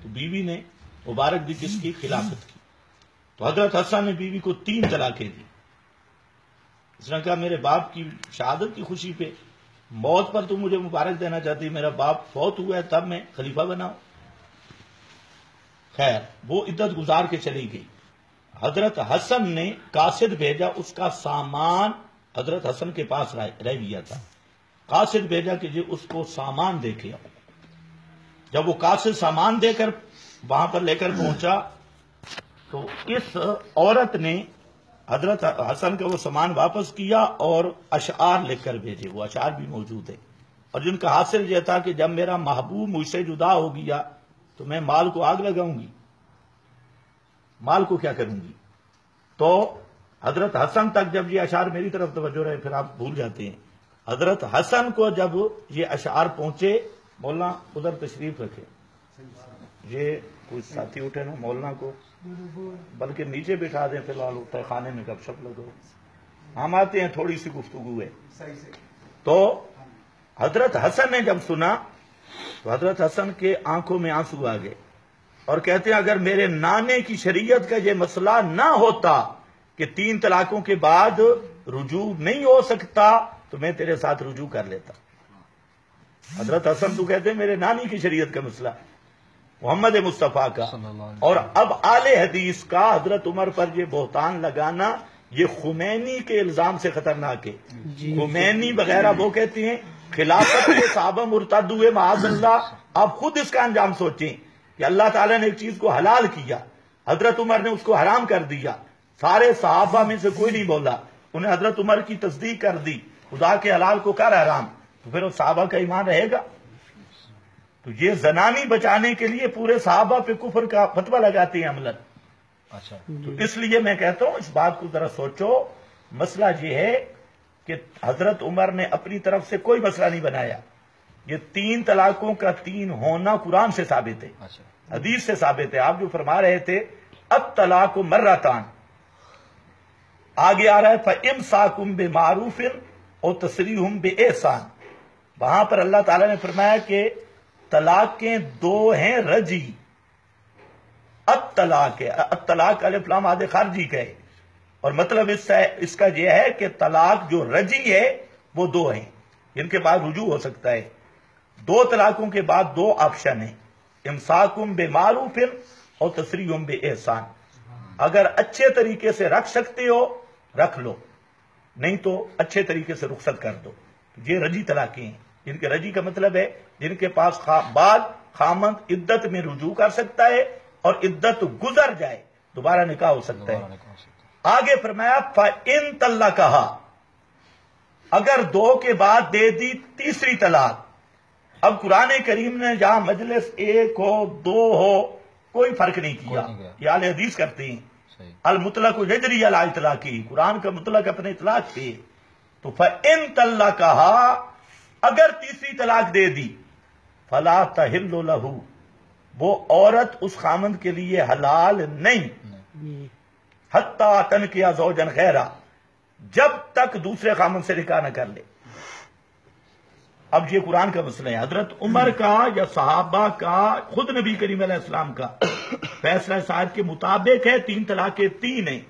تو بیوی نے مبارک دی، کس کی؟ خلافت کی. تو حضرت حسن نے بیوی کو 3 طلاقیں دی. اس نے کہا میرے باپ کی شہادت کی خوشی پہ موت پر تو مجھے مبارک دینا چاہتی، میرا باپ فوت ہوا ہے تب میں خلیفہ بنا ہوں. خیر، وہ عدت گزار کے چلی گئی. حضرت حسن نے قاصد بھیجا، اس کا سامان حضرت حسن کے پاس رہ گیا تھا. قاصد بھیجا کہ جی اس کو سامان دے کے آؤ. جب وہ قاصد سامان دے کر وہاں پر لے کر پہنچا تو اس عورت نے حضرت حسن کا وہ سامان واپس کیا اور اشعار لکھ کر بھیجے. وہ اشعار بھی موجود ہے، اور جن کا حاصل یہ تھا کہ جب میرا محبوب مجھ سے جدا ہو گیا تو میں مال کو آگ لگاؤں گی، مال کو کیا کروں گی. تو حضرت حسن تک جب یہ اشعار، میری طرف توجہ رہے پھر آپ بھول جاتے ہیں، حضرت حسن کو جب یہ اشعار پہنچے، مولانا ادھر تشریف رکھے، یہ کوئی ساتھی اٹھے نا مولانا کو بلکہ نیچے بٹھا دیں، فی الحال ہوتا ہے خانے میں گپ شپ لگو، ہم آتے ہیں تھوڑی سی گفتگو ہے. تو حضرت حسن نے جب سنا تو حضرت حسن کے آنکھوں میں آنسو آ گئے اور کہتے ہیں اگر میرے نانے کی شریعت کا یہ مسئلہ نہ ہوتا کہ 3 طلاقوں کے بعد رجوع نہیں ہو سکتا تو میں تیرے ساتھ رجوع کر لیتا. حضرت حسن تو کہتے ہیں میرے نانی کی شریعت کا مسئلہ. محمد مصطفیٰ کا. اور اب اہل حدیث کا حضرت عمر پر یہ بہتان لگانا یہ خمینی کے الزام سے خطرناک ہے. خمینی وغیرہ وہ کہتے ہیں خلافت کے صحابہ مرتد ہوئے معاذ اللہ. آپ خود اس کا انجام سوچیں کہ اللہ تعالیٰ نے ایک چیز کو حلال کیا، حضرت عمر نے اس کو حرام کر دیا، سارے صحابہ میں سے کوئی نہیں بولا، انہیں حضرت عمر کی تصدیق کر دی، خدا کے حلال کو کر حرام، تو پھر وہ صحابہ کا ایمان رہے گا؟ تو یہ زنانی بچانے کے لیے پورے صحابہ پہ کفر کا فتویٰ لگاتے ہیں عملاً. اچھا تو اس لیے میں کہتا ہوں اس بات کو ذرا سوچو. مسئلہ یہ ہے کہ حضرت عمر نے اپنی طرف سے کوئی مسئلہ نہیں بنایا. یہ 3 طلاقوں کا 3 ہونا قرآن سے ثابت ہے، اچھا حدیث سے ثابت ہے. آپ جو فرما رہے تھے اب طلاق مرتان، آگے آ رہا ہے فَإِمْسَاكُمْ بِمَعْرُوفٍ اور تَسْرِيحٌ بِإِحْسَانٍ. وہاں پر اللہ تعالیٰ نے فرمایا کہ طلاقیں 2 ہیں رجی. اب طلاق ہے، اب طلاق الف لام ماد خارجی کا ہے، اور مطلب اس کا یہ ہے کہ طلاق جو رجی ہے وہ 2 ہیں جن کے بعد رجوع ہو سکتا ہے. 2 طلاقوں کے بعد 2 آپشن ہیں، امساکم بمعروف اور تسریح باحسان. اگر اچھے طریقے سے رکھ سکتے ہو رکھ لو، نہیں تو اچھے طریقے سے رخصت کر دو. یہ رجی طلاقیں ہیں، جن کے رجی کا مطلب ہے جن کے پاس بعد خامند عدت میں رجوع کر سکتا ہے اور عدت گزر جائے دوبارہ نکاح ہو سکتا ہے. آگے فرمایا فَإِن طَلَّقَهَا، اگر 2 کے بعد دے دی تیسری طلاق. اب قرآن کریم نے جہاں مجلس 1 ہو 2 ہو کوئی فرق نہیں کیا، یہ اہل حدیث کرتے ہیں. المطلق یجری علی اطلاقہ، قرآن کا مطلق اپنے اطلاق پہ. تو فَإِن طَلَّقَهَا، اگر تیسری طلاق دے دی فَلَا تَحِلُّ لَهُ، وہ عورت اس خامند کے لیے حلال نہیں، حتیٰ تنکح زوجا غیرہ، جب تک دوسرے خامند سے نکاح نہ کر لے. اب یہ قرآن کا مسئلہ ہے. حضرت عمر کا یا صحابہ کا، خود نبی کریم علیہ السلام کا فیصلہ صاحب کے مطابق ہے 3 طلاقیں 3 ہیں.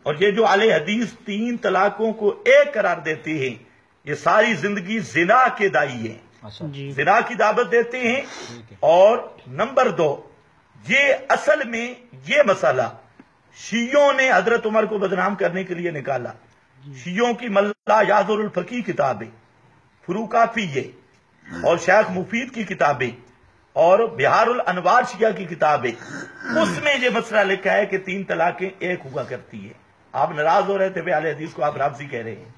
اور یہ جو اہل حدیث 3 طلاقوں کو ایک قرار دیتے ہیں یہ ساری زندگی زنا کے دائی ہیں، زنا کی دعوت دیتے ہیں. اور نمبر 2، یہ اصل میں یہ مسئلہ شیعوں نے حضرت عمر کو بدنام کرنے کے لیے نکالا. شیعوں کی ملا یاظر الفقی کتابیں، فروقہ فیہ اور شیخ مفید کی کتابیں اور بہار الانوار شیعہ کی کتابیں، اس میں یہ مسئلہ لکھا ہے کہ 3 طلاقیں ایک ہوا کرتی ہے. آپ ناراض ہو رہے تھے اہل حدیث کو آپ رافضی کہہ رہے ہیں.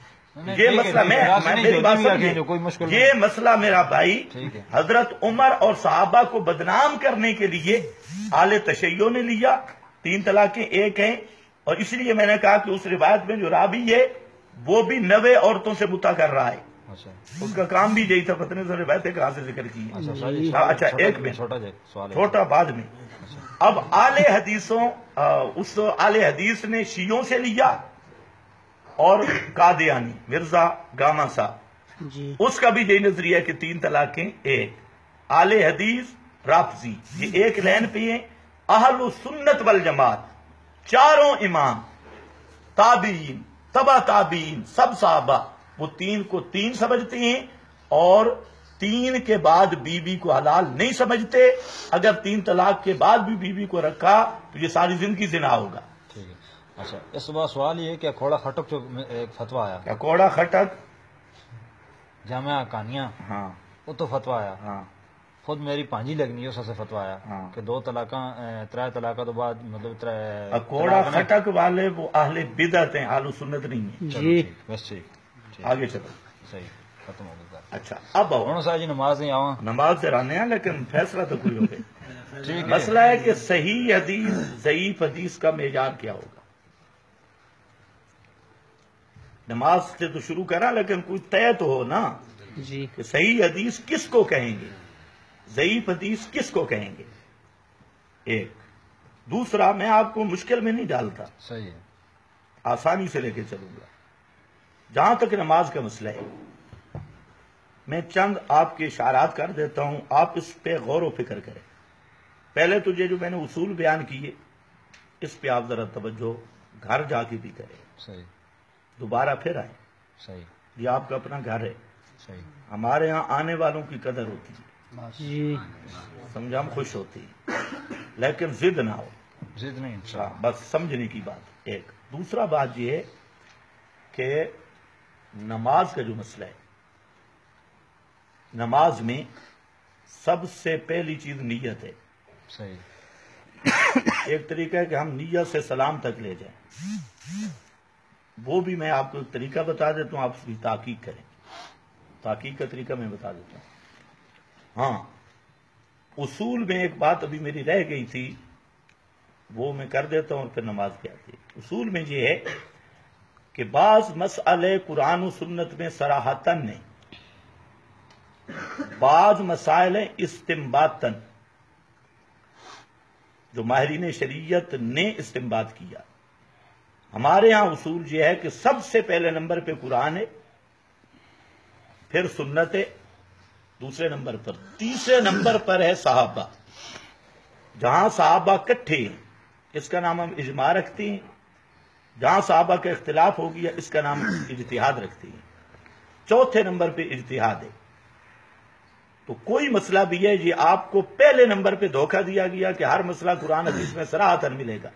یہ مسئلہ میری بات سمجھیں، یہ مسئلہ میرا بھائی حضرت عمر اور صحابہ کو بدنام کرنے کے لیے اہل تشیع نے لیا. 3 طلاقیں ایک ہیں، اور اس لیے میں نے کہا کہ اس روایت میں جو راوی ہے وہ بھی 90 عورتوں سے متا کر رہا ہے. اس کا کام بھی یہی تھا، پتہ نہیں سر روایتیں کہاں سے ذکر کی ہیں. اچھا ایک میں چھوٹا بعد میں. اب اہل حدیثوں اس اہل حدیث نے شیعوں سے لیا اور قادیانی مرزا گاما صاحب، اس کا بھی یہی نظریہ کہ 3 طلاقیں ایک. اہل حدیث رافضی یہ ایک لین پہ ہیں. اہل سنت والجماعت 4 امام تابعین تبع تابعین سب صحابہ وہ 3 کو 3 سمجھتے ہیں، اور 3 کے بعد بیوی کو حلال نہیں سمجھتے. اگر 3 طلاق کے بعد بھی بیوی کو رکھا تو یہ ساری زندگی زنا ہوگا. اچھا اس بار سوال یہ ہے کہ اکھوڑا خٹک جو ایک فتویٰ آیا، اکھوڑا خٹک جامعہ کانیاں، ہاں وہ تو فتویٰ آیا. ہاں خود میری پانجی لگنی ہے، اس سے فتویٰ آیا کہ 2 طلاقاں 3 طلاقاں تو بعد مطلب اکھوڑا خٹک والے وہ اہل بدعت ہیں، اہل سنت نہیں ہیں. جی بس ٹھیک آگے چلو. صحیح ختم ہو گیا. اچھا اب ہوں صاحب جی نماز نہیں آواں، نماز سے رانے ہیں لیکن فیصلہ تو کوئی ہو گیا. مسئلہ ہے کہ صحیح حدیث ضعیف حدیث کا معیار کیا ہوگا. نماز سے تو شروع کرا لیکن کوئی طے تو ہو نا کہ صحیح حدیث کس کو کہیں گے، ضعیف حدیث کس کو کہیں گے. ایک دوسرا، میں آپ کو مشکل میں نہیں ڈالتا، صحیح ہے، آسانی سے لے کے چلوں گا. جہاں تک نماز کا مسئلہ ہے میں چند آپ کے اشارات کر دیتا ہوں، آپ اس پہ غور و فکر کریں. پہلے تو یہ جو میں نے اصول بیان کیے اس پہ آپ ذرا توجہ گھر جا کے بھی کریں. صحیح، دوبارہ پھر آئیں. صحیح، یہ آپ کا اپنا گھر ہے. صحیح، ہمارے ہاں آنے والوں کی قدر ہوتی ہے. جی سمجھا، ہم خوش ہوتی ہیں، لیکن ضد نہ ہو، ضد نہیں ہاں، بس سمجھنے کی بات ایک۔ دوسرا بات یہ ہے کہ نماز کا جو مسئلہ ہے، نماز میں سب سے پہلی چیز نیت ہے۔ صحیح، ایک طریقہ ہے کہ ہم نیت سے سلام تک لے جائیں، وہ بھی میں آپ کو ایک طریقہ بتا دیتا ہوں، آپ اس کی تحقیق کریں۔ تحقیق کا طریقہ میں بتا دیتا ہوں۔ ہاں، اصول میں ایک بات ابھی میری رہ گئی تھی، وہ میں کر دیتا ہوں اور پھر نماز کی آتی ہے۔ اصول میں یہ ہے کہ بعض مسئلے قرآن و سنت میں صراحتاً نہیں، بعض مسائل استنباطاً، جو ماہرین شریعت نے استنباط کیا۔ ہمارے ہاں اصول یہ ہے کہ سب سے پہلے نمبر پہ قرآن ہے، پھر سنت ہے دوسرے نمبر پر، تیسرے نمبر پر ہے صحابہ۔ جہاں صحابہ کٹھے ہیں اس کا نام ہم اجماع رکھتے ہیں، جہاں صحابہ کا اختلاف ہو گیا اس کا نام اجتہاد رکھتے ہیں۔ چوتھے نمبر پہ اجتہاد ہے۔ تو کوئی مسئلہ بھی ہے، یہ آپ کو پہلے نمبر پہ دھوکہ دیا گیا کہ ہر مسئلہ قرآن حدیث میں صراحتاً ملے گا۔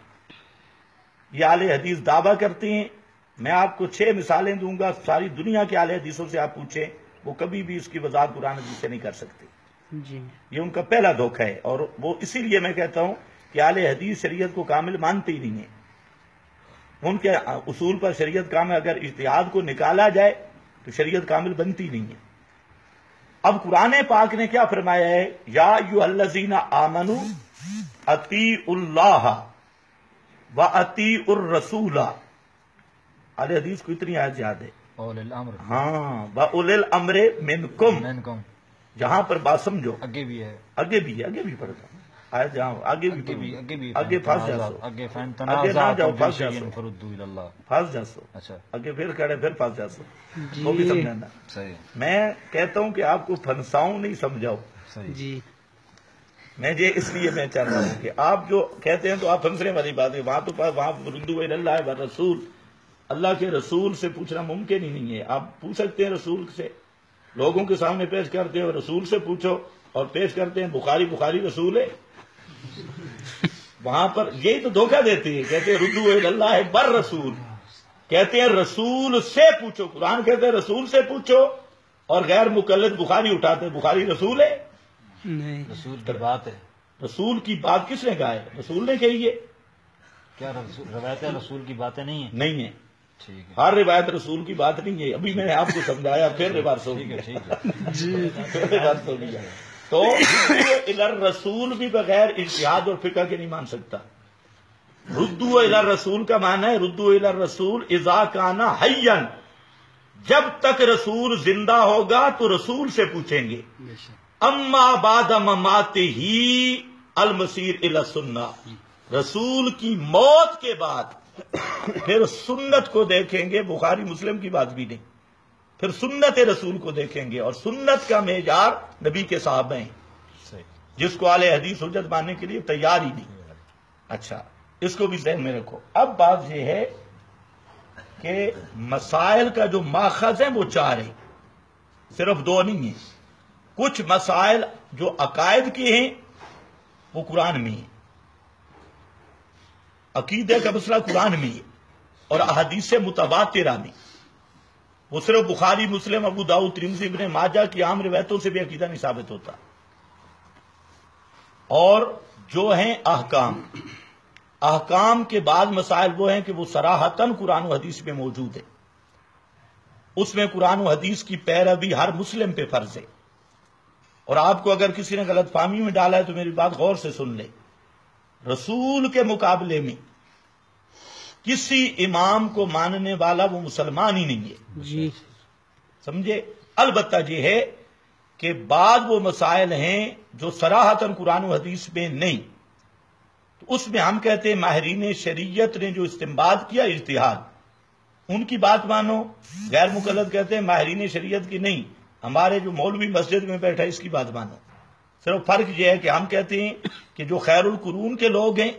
یہ اہل حدیث دعویٰ کرتے ہیں، میں آپ کو 6 مثالیں دوں گا، ساری دنیا کے اہل حدیثوں سے آپ پوچھیں، وہ کبھی بھی اس کی وضاحت قرآن حدیث سے نہیں کر سکتے۔ جی یہ ان کا پہلا دھوکہ ہے، اور وہ اسی لیے میں کہتا ہوں کہ اہل حدیث شریعت کو کامل مانتے ہی نہیں ہیں۔ ان کے اصول پر شریعت کامل، اگر اجتہاد کو نکالا جائے تو شریعت کامل بنتی نہیں ہے۔ اب قرآن پاک نے کیا فرمایا ہے؟ یا ایھا الذین آمنوا اطیعوا اللہ واطیعوا الرسول۔ اہل حدیث کو اتنی آیت یاد ہے، اول الامر ہاں، واولی الامر منکم، منکم، جہاں پر بات سمجھو، آگے بھی ہے، آگے بھی ہے، آگے بھی پڑھتا ہوں آیت، جہاں آگے بھی آگے آگے پھنس جا سو، آگے فین آگے نہ جاؤ، پھنس جا تنازع سو، فردوا الی اللہ۔ پھنس جا سو، اچھا، آگے پھر کھڑے پھر پھنس جا سو، جی وہ بھی سمجھانا۔ صحیح، میں کہتا ہوں کہ آپ کو پھنساؤں نہیں، سمجھاؤ۔ صحیح، جی میں یہ اس لیے میں چاہتا ہوں کہ آپ جو کہتے ہیں تو آپ پھنسنے والی بات ہے، وہاں تو وہاں ردوا الی اللہ والرسول، اللہ کے رسول سے پوچھنا ممکن ہی نہیں ہے۔ آپ پوچھ سکتے ہیں رسول سے، لوگوں کے سامنے پیش کرتے ہو، رسول سے پوچھو، اور پیش کرتے ہیں بخاری رسول ہے، وہاں پر یہی تو دھوکہ دیتی ہے، کہتے ہیں ردوا الی اللہ والرسول، کہتے ہیں رسول سے پوچھو، قرآن کہتے ہیں رسول سے پوچھو، اور غیر مقلد بخاری اٹھاتے ہیں، بخاری رسول ہے؟ نہیں رسول کی بات ہے، رسول کی بات کس نے کہا ہے؟ رسول نے کہی ہے؟ کیا روایت رسول کی باتیں نہیں ہیں؟ نہیں ہے، ٹھیک ہے، ہر روایت رسول کی بات نہیں ہے۔ ابھی میں نے آپ کو سمجھایا، پھر ریورس ہو ٹھیک گیا، ہے، ٹھیک ہے، جی پھر ریورس ہو گیا۔ تو ردوا الی الرسول بھی بغیر اجتہاد اور فقہ کے نہیں مان سکتا۔ ردوا الی الرسول کا معنی ہے ردوا الی الرسول اذا کان حیا، جب تک رسول زندہ ہوگا تو رسول سے پوچھیں گے، بے شک اما بعد مماتہ المصیر الی السنہ، رسول کی موت کے بعد پھر سنت کو دیکھیں گے، بخاری مسلم کی بات بھی نہیں، پھر سنت رسول کو دیکھیں گے، اور سنت کا معیار نبی کے صحابہ ہیں، صحیح، جس کو اہل حدیث حجت ماننے کے لیے تیار ہی نہیں۔ اچھا، اس کو بھی ذہن میں رکھو۔ اب بات یہ ہے کہ مسائل کا جو ماخذ ہے وہ 4 ہیں، صرف 2 نہیں ہیں۔ کچھ مسائل جو عقائد کے ہیں وہ قرآن میں ہیں، عقیدے کا مسئلہ قرآن میں ہے، اور احادیث متواترہ میں، وہ صرف بخاری مسلم ابو داؤد ترمذی ابن ماجہ کی عام روایتوں سے بھی عقیدہ نہیں ثابت ہوتا۔ اور جو ہیں احکام کے بعد مسائل وہ ہیں کہ وہ صراحتاً قرآن و حدیث میں موجود ہے، اس میں قرآن و حدیث کی پیروی ہر مسلم پہ فرض ہے۔ اور آپ کو اگر کسی نے غلط فہمی میں ڈالا ہے تو میری بات غور سے سن لے، رسول کے مقابلے میں کسی امام کو ماننے والا وہ مسلمان ہی نہیں ہے، جی سمجھے؟ البتہ یہ ہے کہ بعض وہ مسائل ہیں جو صراحتاً قرآن و حدیث میں نہیں، تو اس میں ہم کہتے ہیں ماہرین شریعت نے جو استنباط کیا اجتہاد، ان کی بات مانو۔ غیر مقلد کہتے ہیں ماہرین شریعت کی نہیں، ہمارے جو مولوی مسجد میں بیٹھا ہے اس کی بات مانو۔ صرف فرق یہ ہے کہ ہم کہتے ہیں کہ جو خیر القرون کے لوگ ہیں،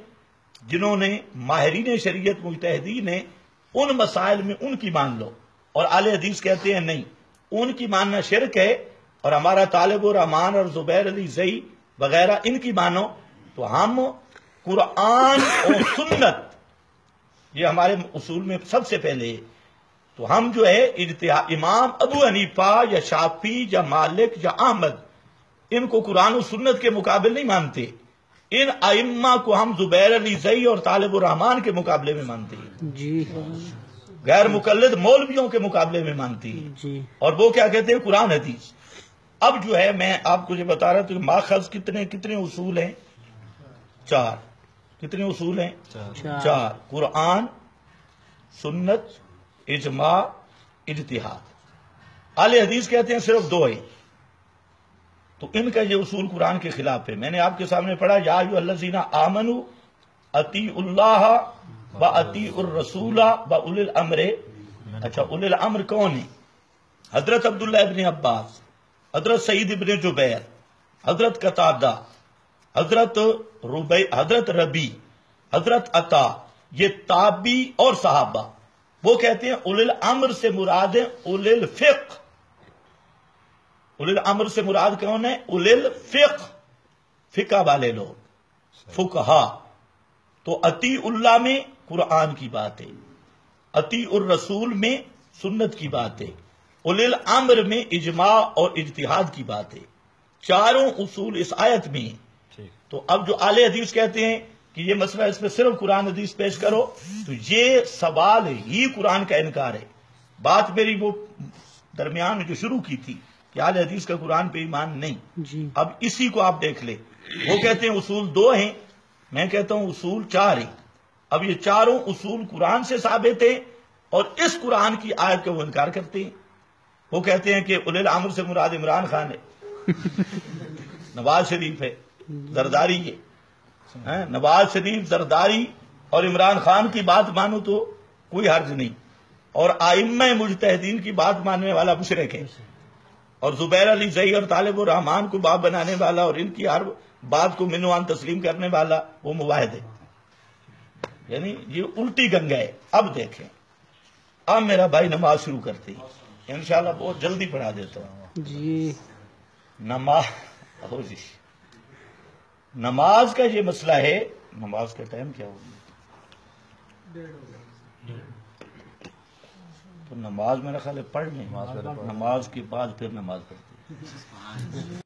جنہوں نے ماہرین شریعت مجتہدین ہیں، ان مسائل میں ان کی مان لو، اور اہل حدیث کہتے ہیں نہیں، ان کی ماننا شرک ہے، اور ہمارا طالب الرحمان اور زبیر علی زئی وغیرہ ان کی مانو، تو ہم قرآن اور سنت یہ ہمارے اصول میں سب سے پہلے ہے، تو ہم جو ہے امام ابو حنیفہ یا شافعی یا مالک یا احمد ان کو قرآن و سنت کے مقابل نہیں مانتے، ان ائمہ کو ہم زبیر علی زئی اور طالب الرحمان کے مقابلے میں مانتے ہیں، جی غیر مقلد مولویوں کے مقابلے میں مانتی ہے، جی اور وہ کیا کہتے ہیں قرآن حدیث۔ اب جو ہے میں آپ کو یہ بتا رہا تھا کہ ماخذ کتنے اصول ہیں؟ 4۔ کتنے اصول ہیں؟ 4۔ قرآن، سنت، اجماع، اجتہاد۔ اہل حدیث کہتے ہیں صرف 2 ہیں، تو ان کا یہ اصول قرآن کے خلاف ہے۔ میں نے آپ کے سامنے پڑھا یا ایھا الذین آمنوا اطیعوا اللہ واطیعوا الرسول واولی الامر۔ اچھا، اولی الامر کون ہے؟ حضرت عبداللہ ابن عباس، حضرت سعید ابن جبیر، حضرت قتادہ، حضرت ربی، حضرت عطا، یہ تابعی اور صحابہ۔ وہ کہتے ہیں اولی الامر سے مراد ہے اولی الفقہ۔ اولی الامر سے مراد کون ہے؟ اولی الفقہ، فقہ والے لوگ، فقہا۔ تو اطیع اللہ میں قرآن کی بات ہے، اطیع الرسول میں سنت کی بات ہے، اولی الامر میں اجماع اور اجتہاد کی بات ہے۔ چاروں اصول اس آیت میں ہیں۔ تو اب جو اہل حدیث کہتے ہیں کہ یہ مسئلہ اس پہ صرف قرآن حدیث پیش کرو، تو یہ سوال ہی قرآن کا انکار ہے۔ بات میری وہ درمیان میں جو شروع کی تھی کہ اہل حدیث کا قرآن پہ ایمان نہیں، جی اب اسی کو آپ دیکھ لیں۔ وہ کہتے ہیں اصول 2 ہیں، میں کہتا ہوں اصول 4 ہیں۔ اب یہ چاروں اصول قرآن سے ثابت ہیں، اور اس قرآن کی آیت کا وہ انکار کرتے ہیں۔ وہ کہتے ہیں کہ اولی الامر سے مراد عمران خان ہے، نواز شریف ہے، زرداری ہے، نواز شریف، زرداری اور عمران خان کی بات مانو تو کوئی حرج نہیں، اور ائمہ مجتہدین کی بات ماننے والا مشرک ہے، اور زبیر علی زئی اور طالب الرحمان کو باپ بنانے والا اور ان کی ہر بات کو منوان تسلیم کرنے والا وہ موحد ہے۔ یعنی یہ الٹی گنگا ہے۔ اب دیکھیں، اب میرا بھائی نماز شروع کرتے ہیں، انشاءاللہ بہت جلدی پڑھا دیتا ہوں۔ جی نماز کا یہ مسئلہ ہے۔ نماز کا ٹائم کیا ہوگا؟ تو نماز میرا خیال ہے پڑھ لیں، نماز کے بعد پھر نماز پڑھتے ہیں۔